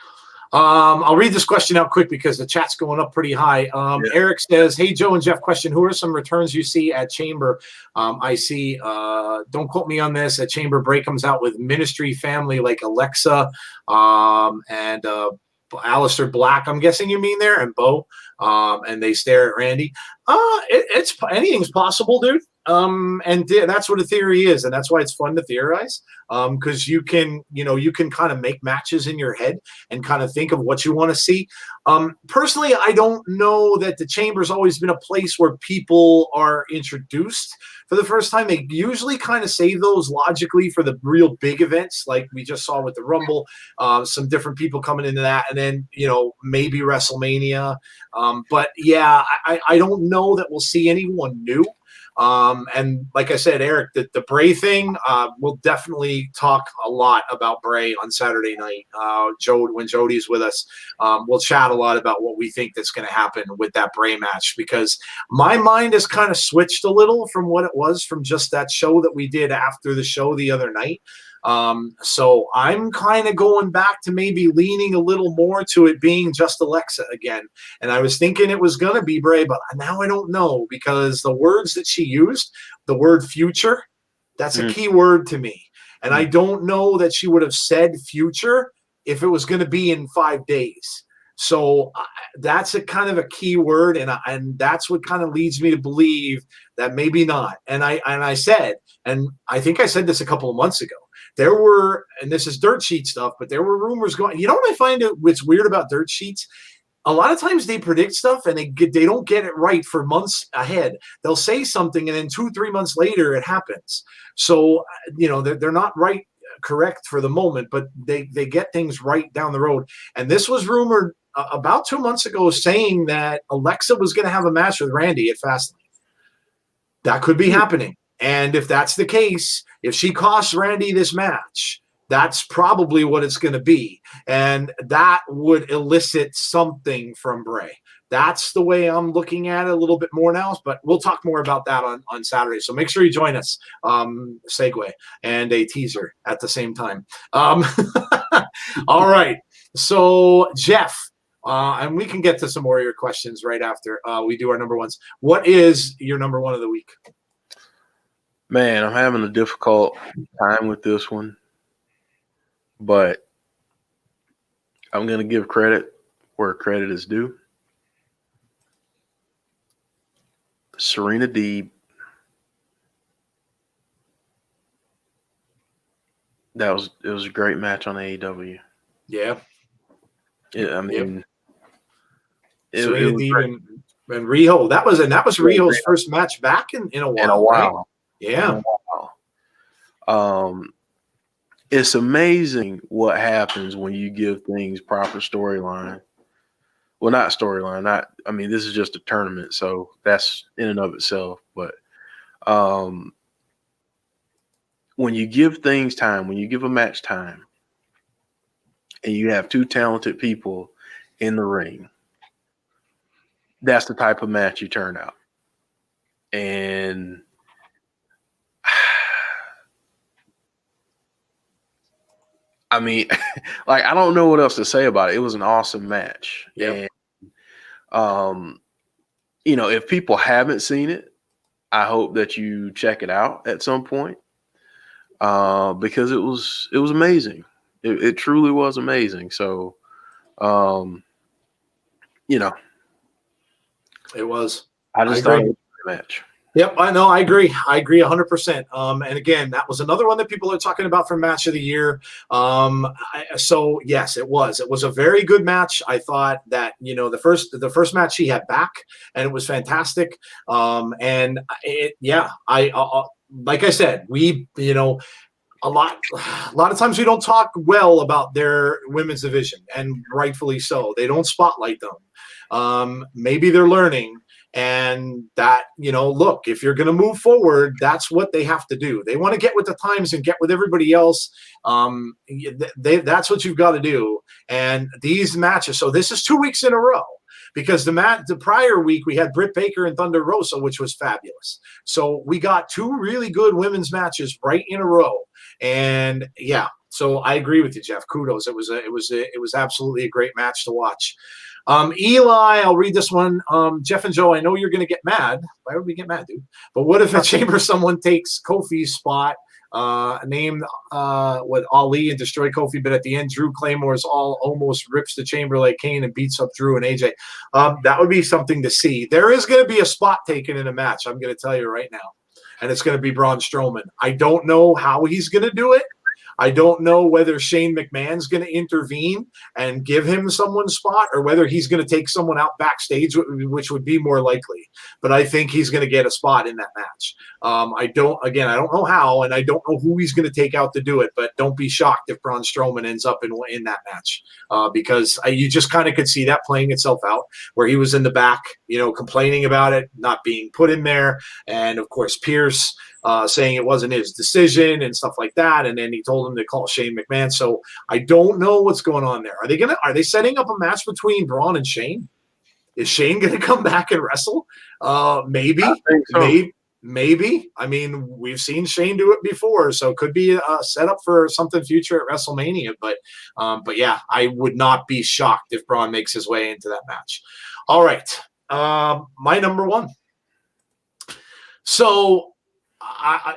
I'll read this question out quick because the chat's going up pretty high. Eric says, hey, Joe and Jeff, question. Who are some returns you see at Chamber? I see, don't quote me on this, at Chamber, Bray comes out with Ministry family like Alexa and Aleister Black, I'm guessing you mean there, and Bo, and they stare at Randy. It's anything's possible, dude. And that's what a theory is, and that's why it's fun to theorize, because you can kind of make matches in your head and kind of think of what you want to see. Personally, I don't know that the Chamber's always been a place where people are introduced for the first time. They usually kind of save those logically for the real big events, like we just saw with the Rumble, some different people coming into that, and then maybe WrestleMania. But yeah, I don't know that we'll see anyone new. And like I said, Eric, the Bray thing, we'll definitely talk a lot about Bray on Saturday night. When Jody's with us, we'll chat a lot about what we think that's going to happen with that Bray match, because my mind has kind of switched a little from what it was from just that show that we did after the show the other night. So I'm kind of going back to maybe leaning a little more to it being just Alexa again. And I was thinking it was going to be Bray, but now I don't know, because the words that she used, the word future, that's a key word to me. And I don't know that she would have said future if it was going to be in 5 days. So that's a kind of a key word, and that's what kind of leads me to believe that maybe not. And I said, and I think I said this a couple of months ago, there were, and this is dirt sheet stuff, but there were rumors going. You know what I find what's weird about dirt sheets? A lot of times they predict stuff and they don't get it right for months ahead. They'll say something and then 2-3 months later it happens. So they're not correct for the moment, but they get things right down the road. And this was rumored about 2 months ago, saying that Alexa was going to have a match with Randy at Fastlane. That could be happening. And if that's the case, if she costs Randy this match, that's probably what it's going to be. And that would elicit something from Bray. That's the way I'm looking at it a little bit more now, but we'll talk more about that on Saturday. So make sure you join us. Segue and a teaser at the same time. All right. So, Jeff, and we can get to some more of your questions right after we do our number ones. What is your number one of the week? Man, I'm having a difficult time with this one, but I'm going to give credit where credit is due. Serena Deeb. It was a great match on AEW. Yeah. I mean, Serena Deeb and Riho. That was Riho's first match back in a while. Right? Yeah. It's amazing what happens when you give things proper storyline. Well, not storyline. This is just a tournament, so that's in and of itself. But when you give things time, when you give a match time, and you have two talented people in the ring, that's the type of match you turn out. And I mean, like, I don't know what else to say about it. It was an awesome match. Yeah. And, if people haven't seen it, I hope that you check it out at some point, because it was amazing. It truly was amazing. So, it was. I just thought it was a great match. Yep, I know. I agree 100%. And again, that was another one that people are talking about for match of the year. So yes, it was. It was a very good match. I thought that the first match she had back, and it was fantastic. And like I said, we a lot of times we don't talk well about their women's division, and rightfully so. They don't spotlight them. Maybe they're learning. And that, look, if you're going to move forward, that's what they have to do. They want to get with the times and get with everybody else. That's what you've got to do. And these matches, so this is 2 weeks in a row, because the prior week we had Britt Baker and Thunder Rosa, which was fabulous. So we got two really good women's matches right in a row. And yeah, so I agree with you, Jeff. Kudos. It was absolutely a great match to watch. Eli, I'll read this one. Jeff and Joe, I know you're going to get mad. Why would we get mad, dude? But what if at Chamber someone takes Kofi's spot, named Ali and destroy Kofi, but at the end Drew Claymore's almost rips the Chamber like Kane and beats up Drew and AJ. That would be something to see. There is going to be a spot taken in a match, I'm going to tell you right now, and it's going to be Braun Strowman. I don't know how he's going to do it. I don't know whether Shane McMahon's going to intervene and give him someone's spot, or whether he's going to take someone out backstage, which would be more likely. But I think he's going to get a spot in that match. I don't know how, and I don't know who he's going to take out to do it, but don't be shocked if Braun Strowman ends up in that match, because you just kind of could see that playing itself out, where he was in the back, complaining about it not being put in there. And of course, Pierce saying it wasn't his decision and stuff like that. And then he told him to call Shane McMahon. So I don't know what's going on there. Are they setting up a match between Braun and Shane? Is Shane going to come back and wrestle? Maybe. I think so. Maybe. I mean, we've seen Shane do it before, so it could be a setup for something future at WrestleMania. But yeah, I would not be shocked if Braun makes his way into that match. All right. My number one. So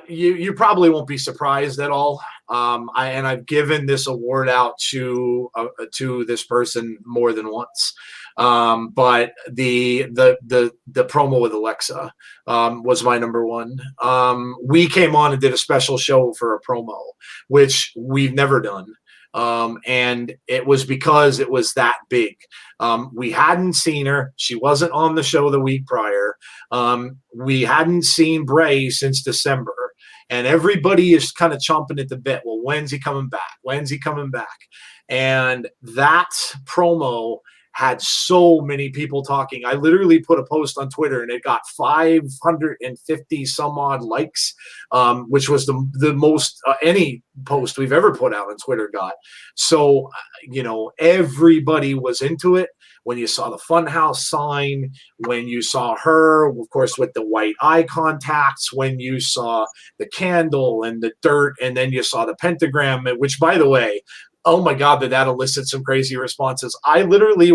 you probably won't be surprised at all. I've given this award out to this person more than once. But the promo with Alexa was my number one. We came on and did a special show for a promo, which we've never done. And it was because it was that big. We hadn't seen her. She wasn't on the show the week prior. We hadn't seen Bray since December. And everybody is kind of chomping at the bit. Well, when's he coming back? When's he coming back? And that promo had so many people talking. I literally put a post on Twitter and it got 550 some odd likes, which was the most any post we've ever put out on Twitter got. So, everybody was into it. When you saw the Funhouse sign, when you saw her, of course, with the white eye contacts, when you saw the candle and the dirt, and then you saw the pentagram, which, by the way, oh my God, did that elicit some crazy responses. I literally,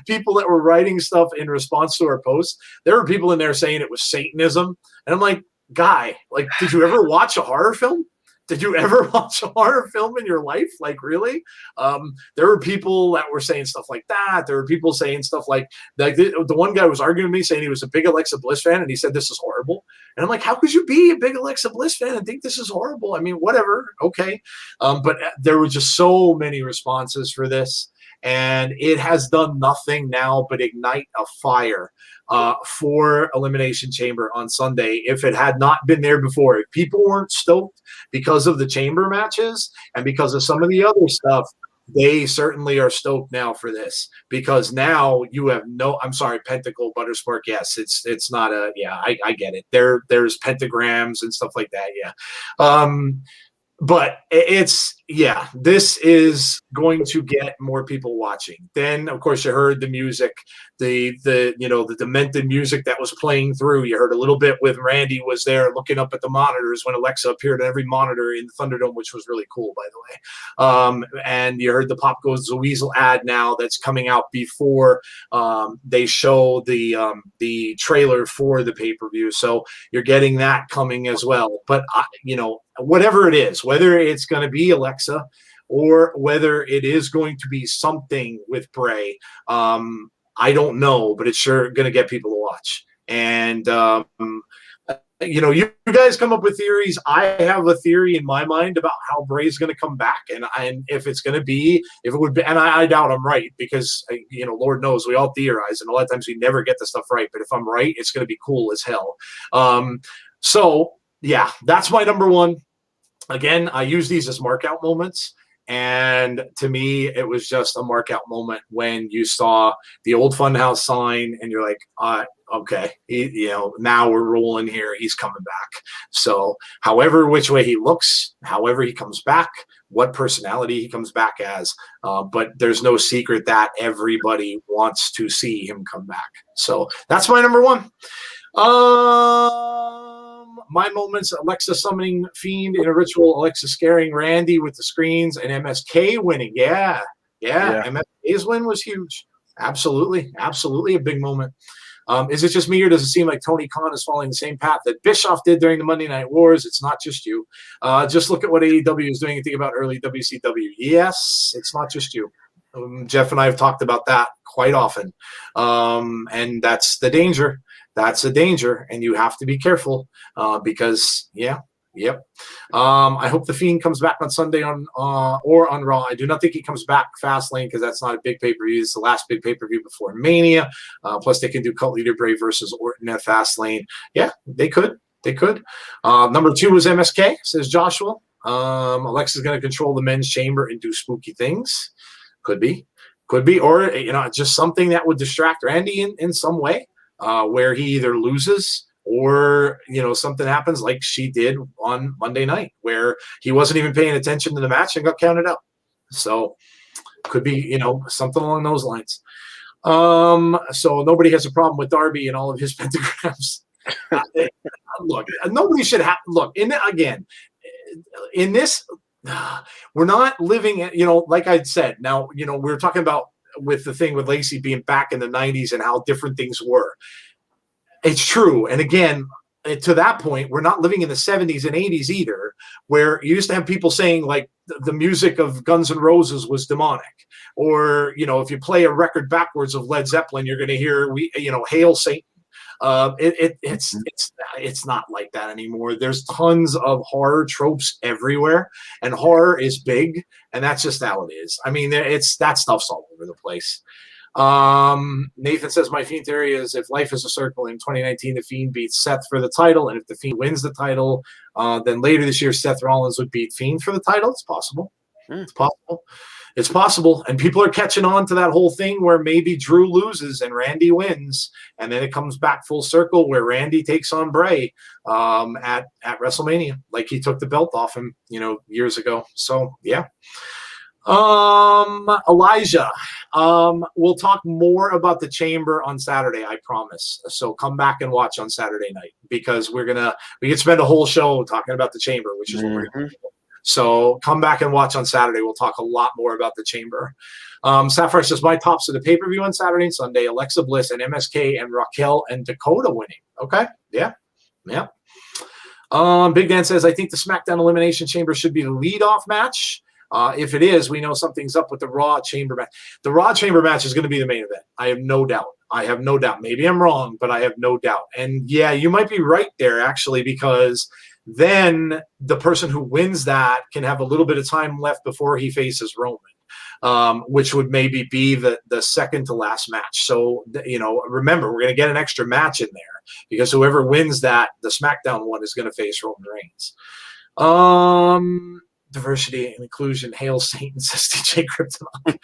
people that were writing stuff in response to our posts, there were people in there saying it was Satanism. And I'm like, guy, like, did you ever watch a horror film? Did you ever watch a horror film in your life? Like, really? There were people that were saying stuff like that. There were people saying stuff like the one guy was arguing with me saying he was a big Alexa Bliss fan, and he said this is horrible. And I'm like, how could you be a big Alexa Bliss fan and think this is horrible? I mean, whatever. Okay. But there were just so many responses for this. And it has done nothing now but ignite a fire for Elimination Chamber on Sunday. If it had not been there before, if people weren't stoked because of the chamber matches and because of some of the other stuff, they certainly are stoked now for this, because now you have I'm sorry, Pentacle Butterspark. Yes, it's not I get it. There's pentagrams and stuff like that. Yeah. But this is going to get more people watching. Then, of course, you heard the music, the demented music that was playing through. You heard a little bit with Randy was there looking up at the monitors when Alexa appeared on every monitor in the Thunderdome, which was really cool, by the way. And you heard the Pop Goes the Weasel ad now that's coming out before they show the trailer for the pay-per-view. So you're getting that coming as well. But, whatever it is, whether it's going to be Alexa or whether it is going to be something with Bray, I don't know, but it's sure going to get people to watch. And, you guys come up with theories. I have a theory in my mind about how Bray's going to come back. And if it's going to be, if it would be, and I doubt I'm right, because, Lord knows we all theorize and a lot of times we never get the stuff right. But if I'm right, it's going to be cool as hell. So yeah, that's my number one. Again, I use these as mark out moments. And to me, it was just a mark out moment when you saw the old Funhouse sign and you're like, okay, now we're rolling here. He's coming back. So however, which way he looks, however he comes back, what personality he comes back as. But there's no secret that everybody wants to see him come back. So that's my number one. My moments: Alexa summoning Fiend in a ritual, Alexa scaring Randy with the screens, and MSK winning. Yeah. MSK's win was huge. Absolutely a big moment. Is it just me, or does it seem like Tony Khan is following the same path that Bischoff did during the Monday Night Wars? It's not just you. Just look at what AEW is doing and think about early WCW. Yes, it's not just you. Jeff and I have talked about that quite often. And that's the danger. That's a danger, and you have to be careful because, I hope the Fiend comes back on Sunday or on Raw. I do not think he comes back Fastlane because that's not a big pay-per-view. It's the last big pay-per-view before Mania. Plus, they can do Cult Leader Bray versus Orton at Fastlane. Yeah, they could. Number 2 was MSK, says Joshua. Alexa's going to control the men's chamber and do spooky things. Could be. Or, just something that would distract Randy in some way. Where he either loses or, something happens like she did on Monday night where he wasn't even paying attention to the match and got counted out. So could be, something along those lines. So nobody has a problem with Darby and all of his pentagrams. Look, nobody should have, in this, we're not living, like I'd said, now, we were talking about with the thing with Lacey being back in the 90s and how different things were. It's true. And again, to that point, we're not living in the 70s and 80s either, where you used to have people saying like the music of Guns N' Roses was demonic. Or, if you play a record backwards of Led Zeppelin, you're going to hear, Hail Satan. It's not like that anymore. There's tons of horror tropes everywhere, and horror is big, and that's just how it is. I mean, that stuff's all over the place. Nathan says my Fiend theory is if life is a circle in 2019, the Fiend beats Seth for the title, and if the Fiend wins the title, then later this year Seth Rollins would beat Fiend for the title. It's possible. It's possible. It's possible, and people are catching on to that whole thing where maybe Drew loses and Randy wins, and then it comes back full circle where Randy takes on Bray at WrestleMania, like he took the belt off him, years ago. So yeah. Elijah, we'll talk more about the Chamber on Saturday, I promise. So come back and watch on Saturday night, because we can spend a whole show talking about the Chamber, which is what we're going to do. So come back and watch on Saturday. We'll talk a lot more about the Chamber. Sapphire says, my tops of the pay-per-view on Saturday and Sunday, Alexa Bliss and MSK and Raquel and Dakota winning. Okay. Yeah. Yeah. Big Dan says, I think the SmackDown Elimination Chamber should be the lead-off match. If it is, we know something's up with the Raw Chamber match. The Raw Chamber match is going to be the main event. I have no doubt. Maybe I'm wrong, but I have no doubt. And yeah, you might be right there, actually, because then the person who wins that can have a little bit of time left before he faces Roman, which would maybe be the second to last match. So, remember, we're going to get an extra match in there, because whoever wins that, the SmackDown one, is going to face Roman Reigns. Diversity and inclusion. Hail Satan, says DJ Kryptonite.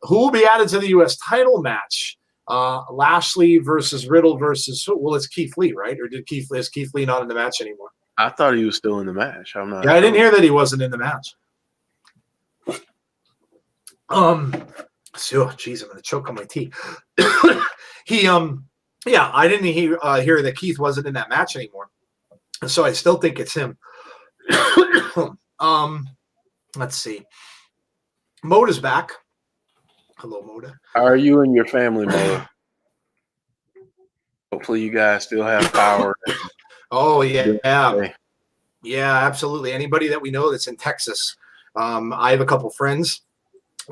Who will be added to the U.S. title match? Lashley versus Riddle versus it's Keith Lee, right? Or is Keith Lee not in the match anymore? I thought he was still in the match. I'm not. Yeah, I didn't hear that he wasn't in the match. Geez, I'm gonna choke on my tea. I didn't hear that Keith wasn't in that match anymore, so I still think it's him. Let's see. Moda's back. Hello, Moda. How are you and your family, Moda? Hopefully you guys still have power. Oh, yeah. Yeah, absolutely. Anybody that we know that's in Texas. I have a couple friends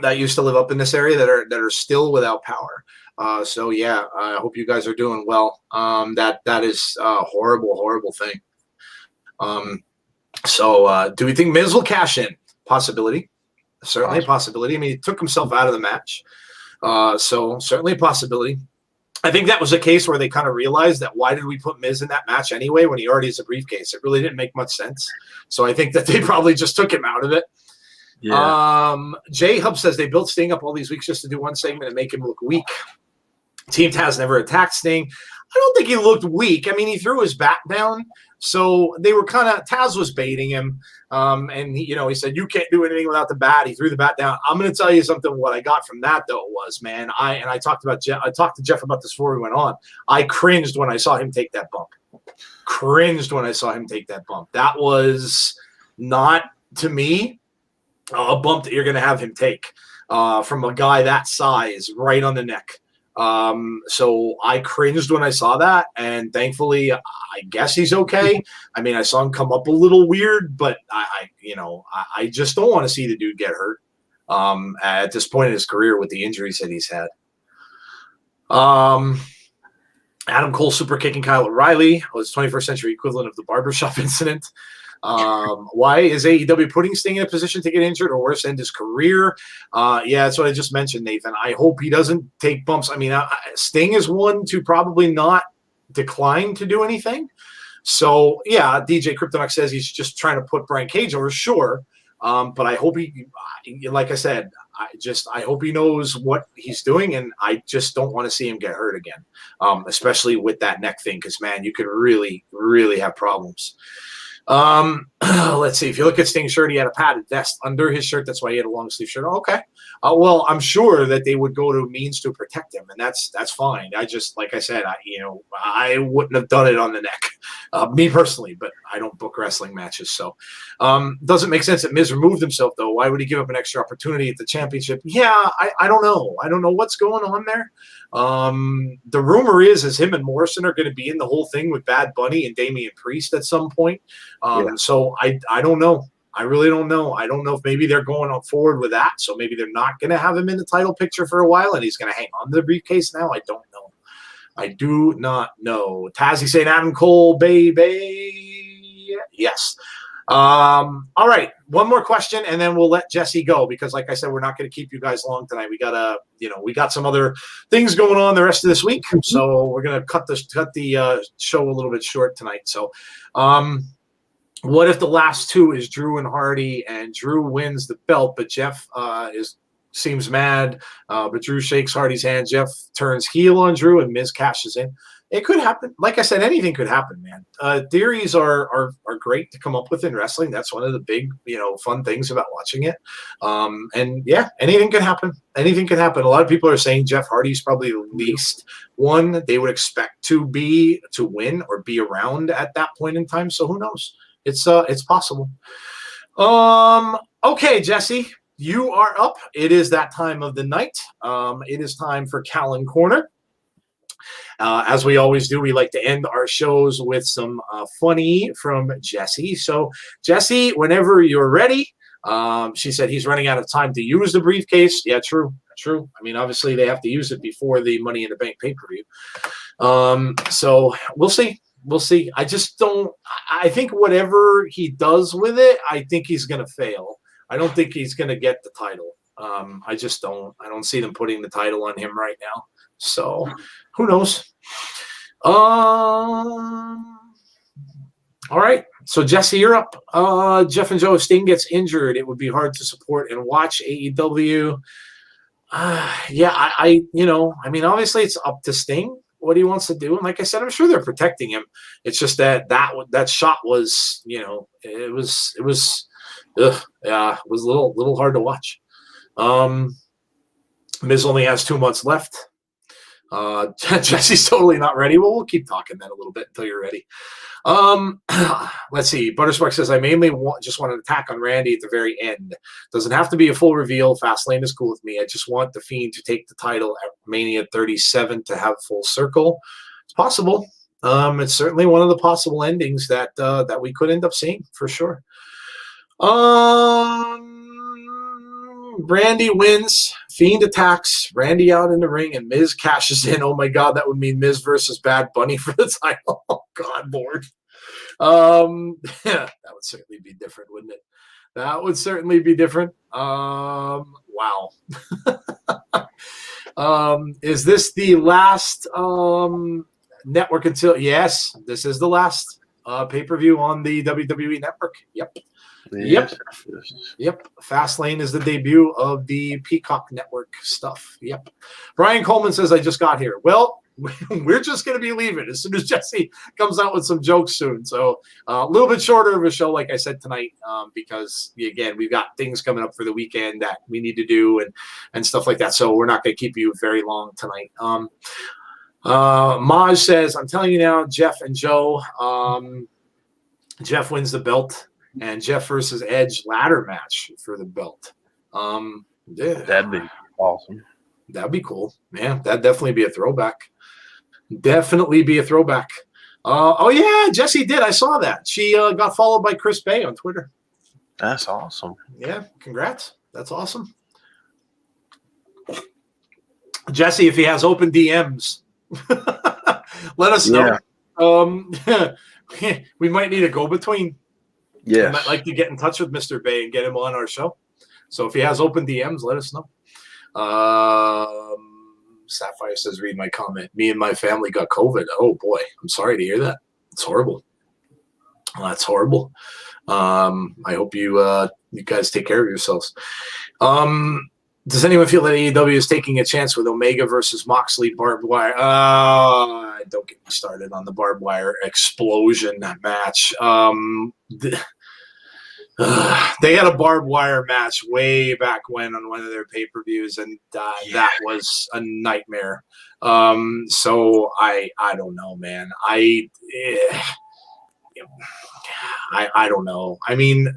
that used to live up in this area that are still without power. So yeah, I hope you guys are doing well. That is a horrible thing. So do we think Miz will cash in? Possibility. Certainly a possibility. I mean, he took himself out of the match. So certainly a possibility. I think that was a case where they kind of realized that why did we put Miz in that match anyway when he already has a briefcase? It really didn't make much sense. So I think that they probably just took him out of it. Yeah. J Hub says they built Sting up all these weeks just to do one segment and make him look weak. Team Taz never attacked Sting. I don't think he looked weak. I mean, he threw his bat down. So they were Taz was baiting him. And he said, you can't do anything without the bat. He threw the bat down. I'm going to tell you something. What I got from that though was, man, I talked to Jeff about this before we went on. I cringed when I saw him take that bump. That was not, to me, a bump that you're going to have him take from a guy that size right on the neck. So I cringed when I saw that, and thankfully, I guess he's okay. I mean, I saw him come up a little weird, but I just don't want to see the dude get hurt at this point in his career with the injuries that he's had. Adam Cole super kicking Kyle O'Reilly was 21st century equivalent of the barbershop incident. Why is AEW putting Sting in a position to get injured or worse, end his career? Yeah, that's what I just mentioned, Nathan. I hope he doesn't take bumps. I mean, Sting is one to probably not decline to do anything. So, yeah, DJ Kryptonite says he's just trying to put Brian Cage over, sure. But I hope like I said, I hope he knows what he's doing, and I just don't want to see him get hurt again, especially with that neck thing, because, man, you could really, really have problems. Let's see. If you look at Sting's shirt, he had a padded vest under his shirt. That's why he had a long sleeve shirt. Okay. Well, I'm sure that they would go to means to protect him, and that's fine. I just, like I said, I wouldn't have done it on the neck, me personally, but I don't book wrestling matches. So, doesn't make sense that Miz removed himself though. Why would he give up an extra opportunity at the championship? Yeah, I don't know. I don't know what's going on there. The rumor is him and Morrison are going to be in the whole thing with Bad Bunny and Damian Priest at some point. So I don't know. I really don't know. I don't know if maybe they're going on forward with that. So maybe they're not going to have him in the title picture for a while and he's going to hang on to the briefcase now. I don't know. I do not know. Tazzy saying Adam Cole, baby. Yes. All right. One more question and then we'll let Jesse go because like I said, we're not going to keep you guys long tonight. We got some other things going on the rest of this week. So we're going to cut the show a little bit short tonight. So, What if the last two is Drew and Hardy, and Drew wins the belt, but Jeff seems mad, but Drew shakes Hardy's hand. Jeff turns heel on Drew, and Miz cashes in. It could happen. Like I said, anything could happen, man. Theories are great to come up with in wrestling. That's one of the big, fun things about watching it. And yeah, anything could happen. Anything could happen. A lot of people are saying Jeff Hardy's probably the least one they would expect to win or be around at that point in time. So who knows? It's possible. Okay, Jesse, you are up. It is that time of the night. It is time for Calynn Corner. As we always do, we like to end our shows with some funny from Jesse. So, Jesse, whenever you're ready, she said he's running out of time to use the briefcase. Yeah, true. I mean, obviously, they have to use it before the Money in the Bank pay-per-view. So, we'll see. I just don't – I think whatever he does with it, I think he's going to fail. I don't think he's going to get the title. I just don't – I don't see them putting the title on him right now. So, who knows? All right. So, Jesse, you're up. Jeff and Joe, if Sting gets injured, it would be hard to support and watch AEW. Yeah, I mean, obviously it's up to Sting what he wants to do. And like I said, I'm sure they're protecting him. It's just that shot was, it was a little hard to watch. Miz only has 2 months left. Jesse's totally not ready. Well, we'll keep talking then a little bit until you're ready. Let's see. Butterspark says, I mainly just want an attack on Randy at the very end. Doesn't have to be a full reveal. Fastlane is cool with me. I just want the Fiend to take the title at Mania 37 to have full circle. It's possible. It's certainly one of the possible endings that we could end up seeing for sure. Randy wins. Fiend attacks. Randy out in the ring, and Miz cashes in. Oh my God, that would mean Miz versus Bad Bunny for the title. Oh God, Lord. That would certainly be different, wouldn't it? That would certainly be different. Wow. Is this the last network until? Yes, this is the last pay-per-view on the WWE Network. Yep. Yes. Yep. Fastlane is the debut of the Peacock Network stuff. Yep. Brian Coleman says, I just got here. Well, we're just going to be leaving as soon as Jesse comes out with some jokes soon. So a little bit shorter of a show, like I said tonight, because, again, we've got things coming up for the weekend that we need to do and stuff like that. So we're not going to keep you very long tonight. Maj says, I'm telling you now, Jeff and Joe, Jeff wins the belt. And Jeff versus Edge ladder match for the belt. Yeah. That'd be awesome. That'd be cool. Yeah, that'd definitely be a throwback. Oh, yeah, Jessie did. I saw that. She got followed by Chris Bay on Twitter. That's awesome. Yeah, congrats. That's awesome. Jesse, if he has open DMs, let us know. We might need a go-between. Yeah, I might like to get in touch with Mr. Bay and get him on our show. So if he has open DMs, let us know. Sapphire says, read my comment. Me and my family got COVID. Oh, boy. I'm sorry to hear that. It's horrible. That's horrible. I hope you guys take care of yourselves. Does anyone feel that AEW is taking a chance with Omega versus Moxley barbed wire? Don't get me started on the barbed wire explosion match. They had a barbed wire match way back when on one of their pay-per-views, and that was a nightmare. So I don't know, man. I don't know. I mean,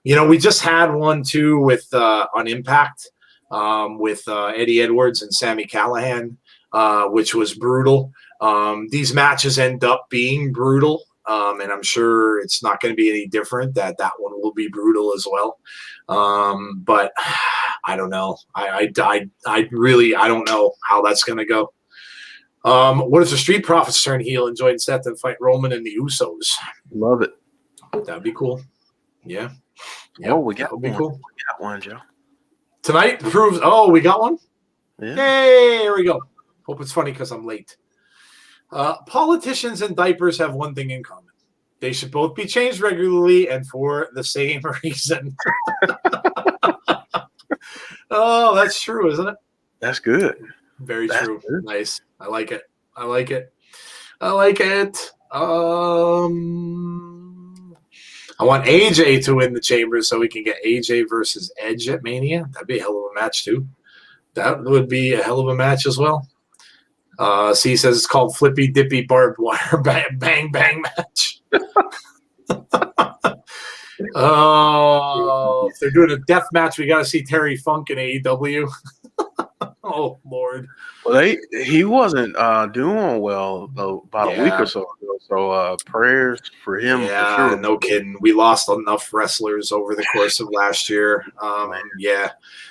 we just had one too with on Impact with Eddie Edwards and Sami Callihan, which was brutal. These matches end up being brutal. And I'm sure it's not going to be any different, that one will be brutal as well. But I don't know. I don't know how that's going to go. What if the Street Profits turn heel and join Seth and fight Roman and the Usos? Love it. That'd be cool. Yeah. Oh, we got that would be one. cool. We got one, Joe. Tonight proves. Oh, we got one? Yeah. Hey, here we go. Hope it's funny because I'm late. Politicians and diapers have one thing in common. They should both be changed regularly and for the same reason. Oh, that's true, isn't it? That's good. Very That's true. good. Nice. I like it. I like it. I like it. I want AJ to win the Chamber so we can get AJ versus Edge at Mania. That'd be a hell of a match, too. That would be a hell of a match as well. C says it's called Flippy Dippy Barbed Wire Bang Bang match. Oh, if they're doing a death match, we got to see Terry Funk in AEW. Oh, Lord. Well, he wasn't doing well about a week or so ago. So prayers for him for sure. No kidding. We lost enough wrestlers over the course of last year.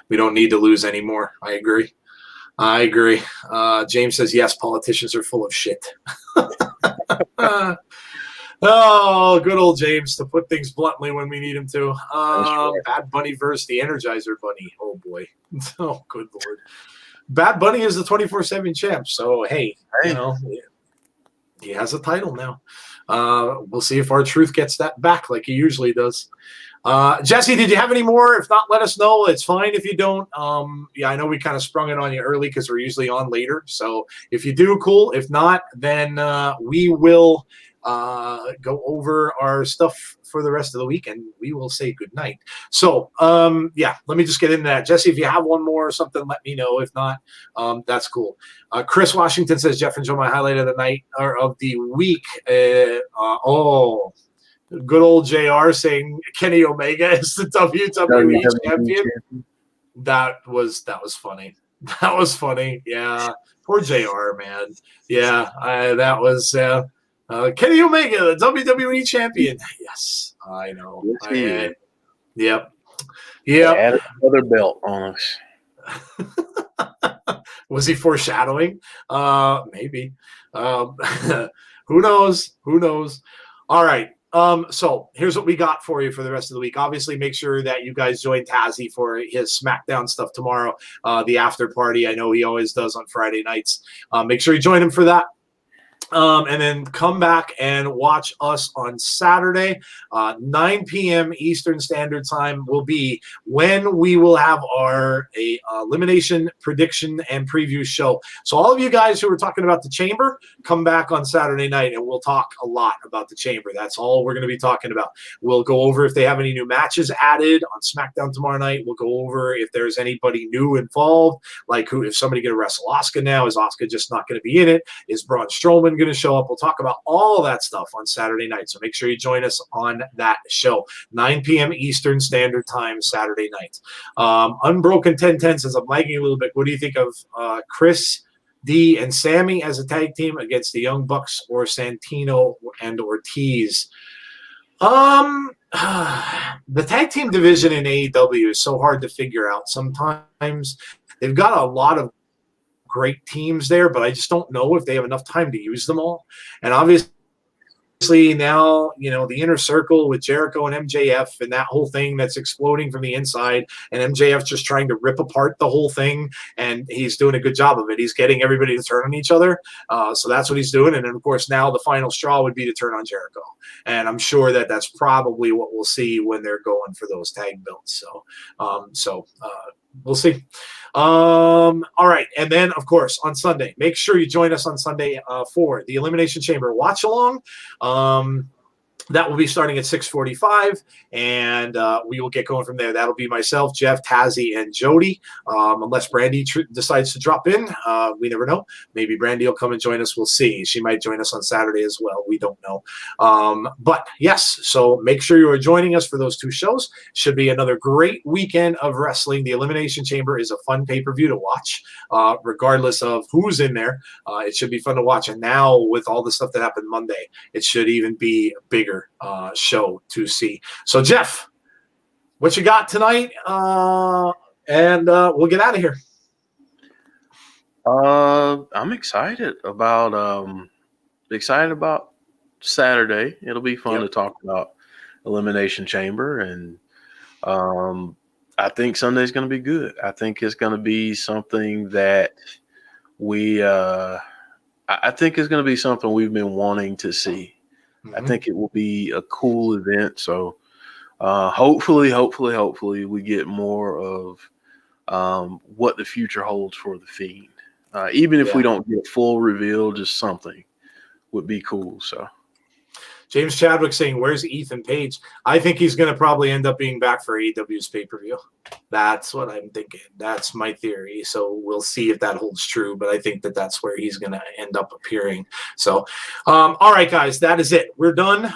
We don't need to lose anymore. I agree. James says, yes, politicians are full of shit. Oh, good old James, to put things bluntly when we need him to. Bad Bunny versus the Energizer Bunny. Oh, boy. Oh, good Lord. Bad Bunny is the 24/7 champ. So, hey, you know, he has a title now. We'll see if R-Truth gets that back like he usually does. Jesse, did you have any more? If not, let us know. It's fine if you don't. I know we kind of sprung it on you early because we're usually on later. So if you do, cool. If not, then we will go over our stuff for the rest of the week and we will say good night. So, let me just get into that. Jesse, if you have one more or something, let me know. If not, that's cool. Chris Washington says, Jeff, enjoy my highlight of the night or of the week. Good old JR saying Kenny Omega is the WWE champion. That was funny. That was funny. Yeah. Poor JR, man. Yeah. That was Kenny Omega, the WWE champion. Yes, I know. Yep. Add another belt on us. Was he foreshadowing? Maybe. Who knows? All right. So here's what we got for you for the rest of the week. Obviously, make sure that you guys join Tazzy for his SmackDown stuff tomorrow, the after party. I know he always does on Friday nights. Make sure you join him for that. And then come back and watch us on Saturday, 9 p.m. Eastern Standard Time will be when we will have our elimination prediction and preview show. So all of you guys who are talking about the Chamber, come back on Saturday night and we'll talk a lot about the Chamber. That's all we're going to be talking about. We'll go over if they have any new matches added on SmackDown tomorrow night. We'll go over if there's anybody new involved, like if somebody going to wrestle Asuka now. Is Asuka just not going to be in it? Is Braun Strowman going to show up? We'll talk about all that stuff on Saturday night. So make sure you join us on that show, 9 p.m. Eastern Standard Time, Saturday night. Unbroken 1010 says, I'm lagging a little bit. What do you think of Chris D and Sammy as a tag team against the Young Bucks or Santino and Ortiz? The tag team division in AEW is so hard to figure out. Sometimes they've got a lot of great teams there, but I just don't know if they have enough time to use them all. And obviously now, the Inner Circle with Jericho and MJF and that whole thing that's exploding from the inside, and MJF's just trying to rip apart the whole thing, and he's doing a good job of it. He's getting everybody to turn on each other. So that's what he's doing. And then, of course, now the final straw would be to turn on Jericho. And I'm sure that that's probably what we'll see when they're going for those tag belts. So we'll see. All right. And then, of course, on Sunday, make sure you join us on Sunday for the Elimination Chamber watch along. That will be starting at 6:45, and we will get going from there. That'll be myself, Jeff, Tazzy, and Jody, unless Brandy decides to drop in. We never know. Maybe Brandy will come and join us. We'll see. She might join us on Saturday as well. We don't know. But, yes, so make sure you are joining us for those two shows. Should be another great weekend of wrestling. The Elimination Chamber is a fun pay-per-view to watch, regardless of who's in there. It should be fun to watch. And now, with all the stuff that happened Monday, it should even be bigger show to see. So, Jeff, what you got tonight? And we'll get out of here. I'm excited about Saturday. It'll be fun to talk about Elimination Chamber, and I think Sunday's going to be good. I think it's going to be something that I think it's going to be something we've been wanting to see. I think it will be a cool event. So hopefully we get more of what the future holds for the Fiend. Even if we don't get a full reveal, just something would be cool. So James Chadwick saying, where's Ethan Page? I think he's going to probably end up being back for AEW's pay-per-view. That's what I'm thinking. That's my theory. So we'll see if that holds true, but I think that that's where he's going to end up appearing. So, all right, guys, that is it. We're done.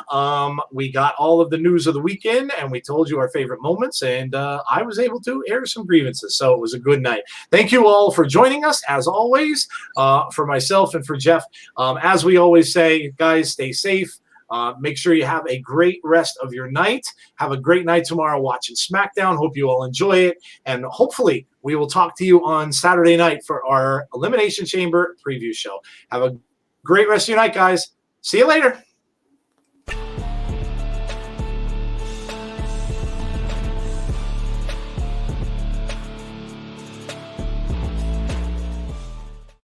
We got all of the news of the weekend, and we told you our favorite moments, and I was able to air some grievances, so it was a good night. Thank you all for joining us, as always, for myself and for Jeff. As we always say, guys, stay safe. Make sure you have a great rest of your night. Have a great night tomorrow watching SmackDown. Hope you all enjoy it. And hopefully we will talk to you on Saturday night for our Elimination Chamber preview show. Have a great rest of your night, guys. See you later.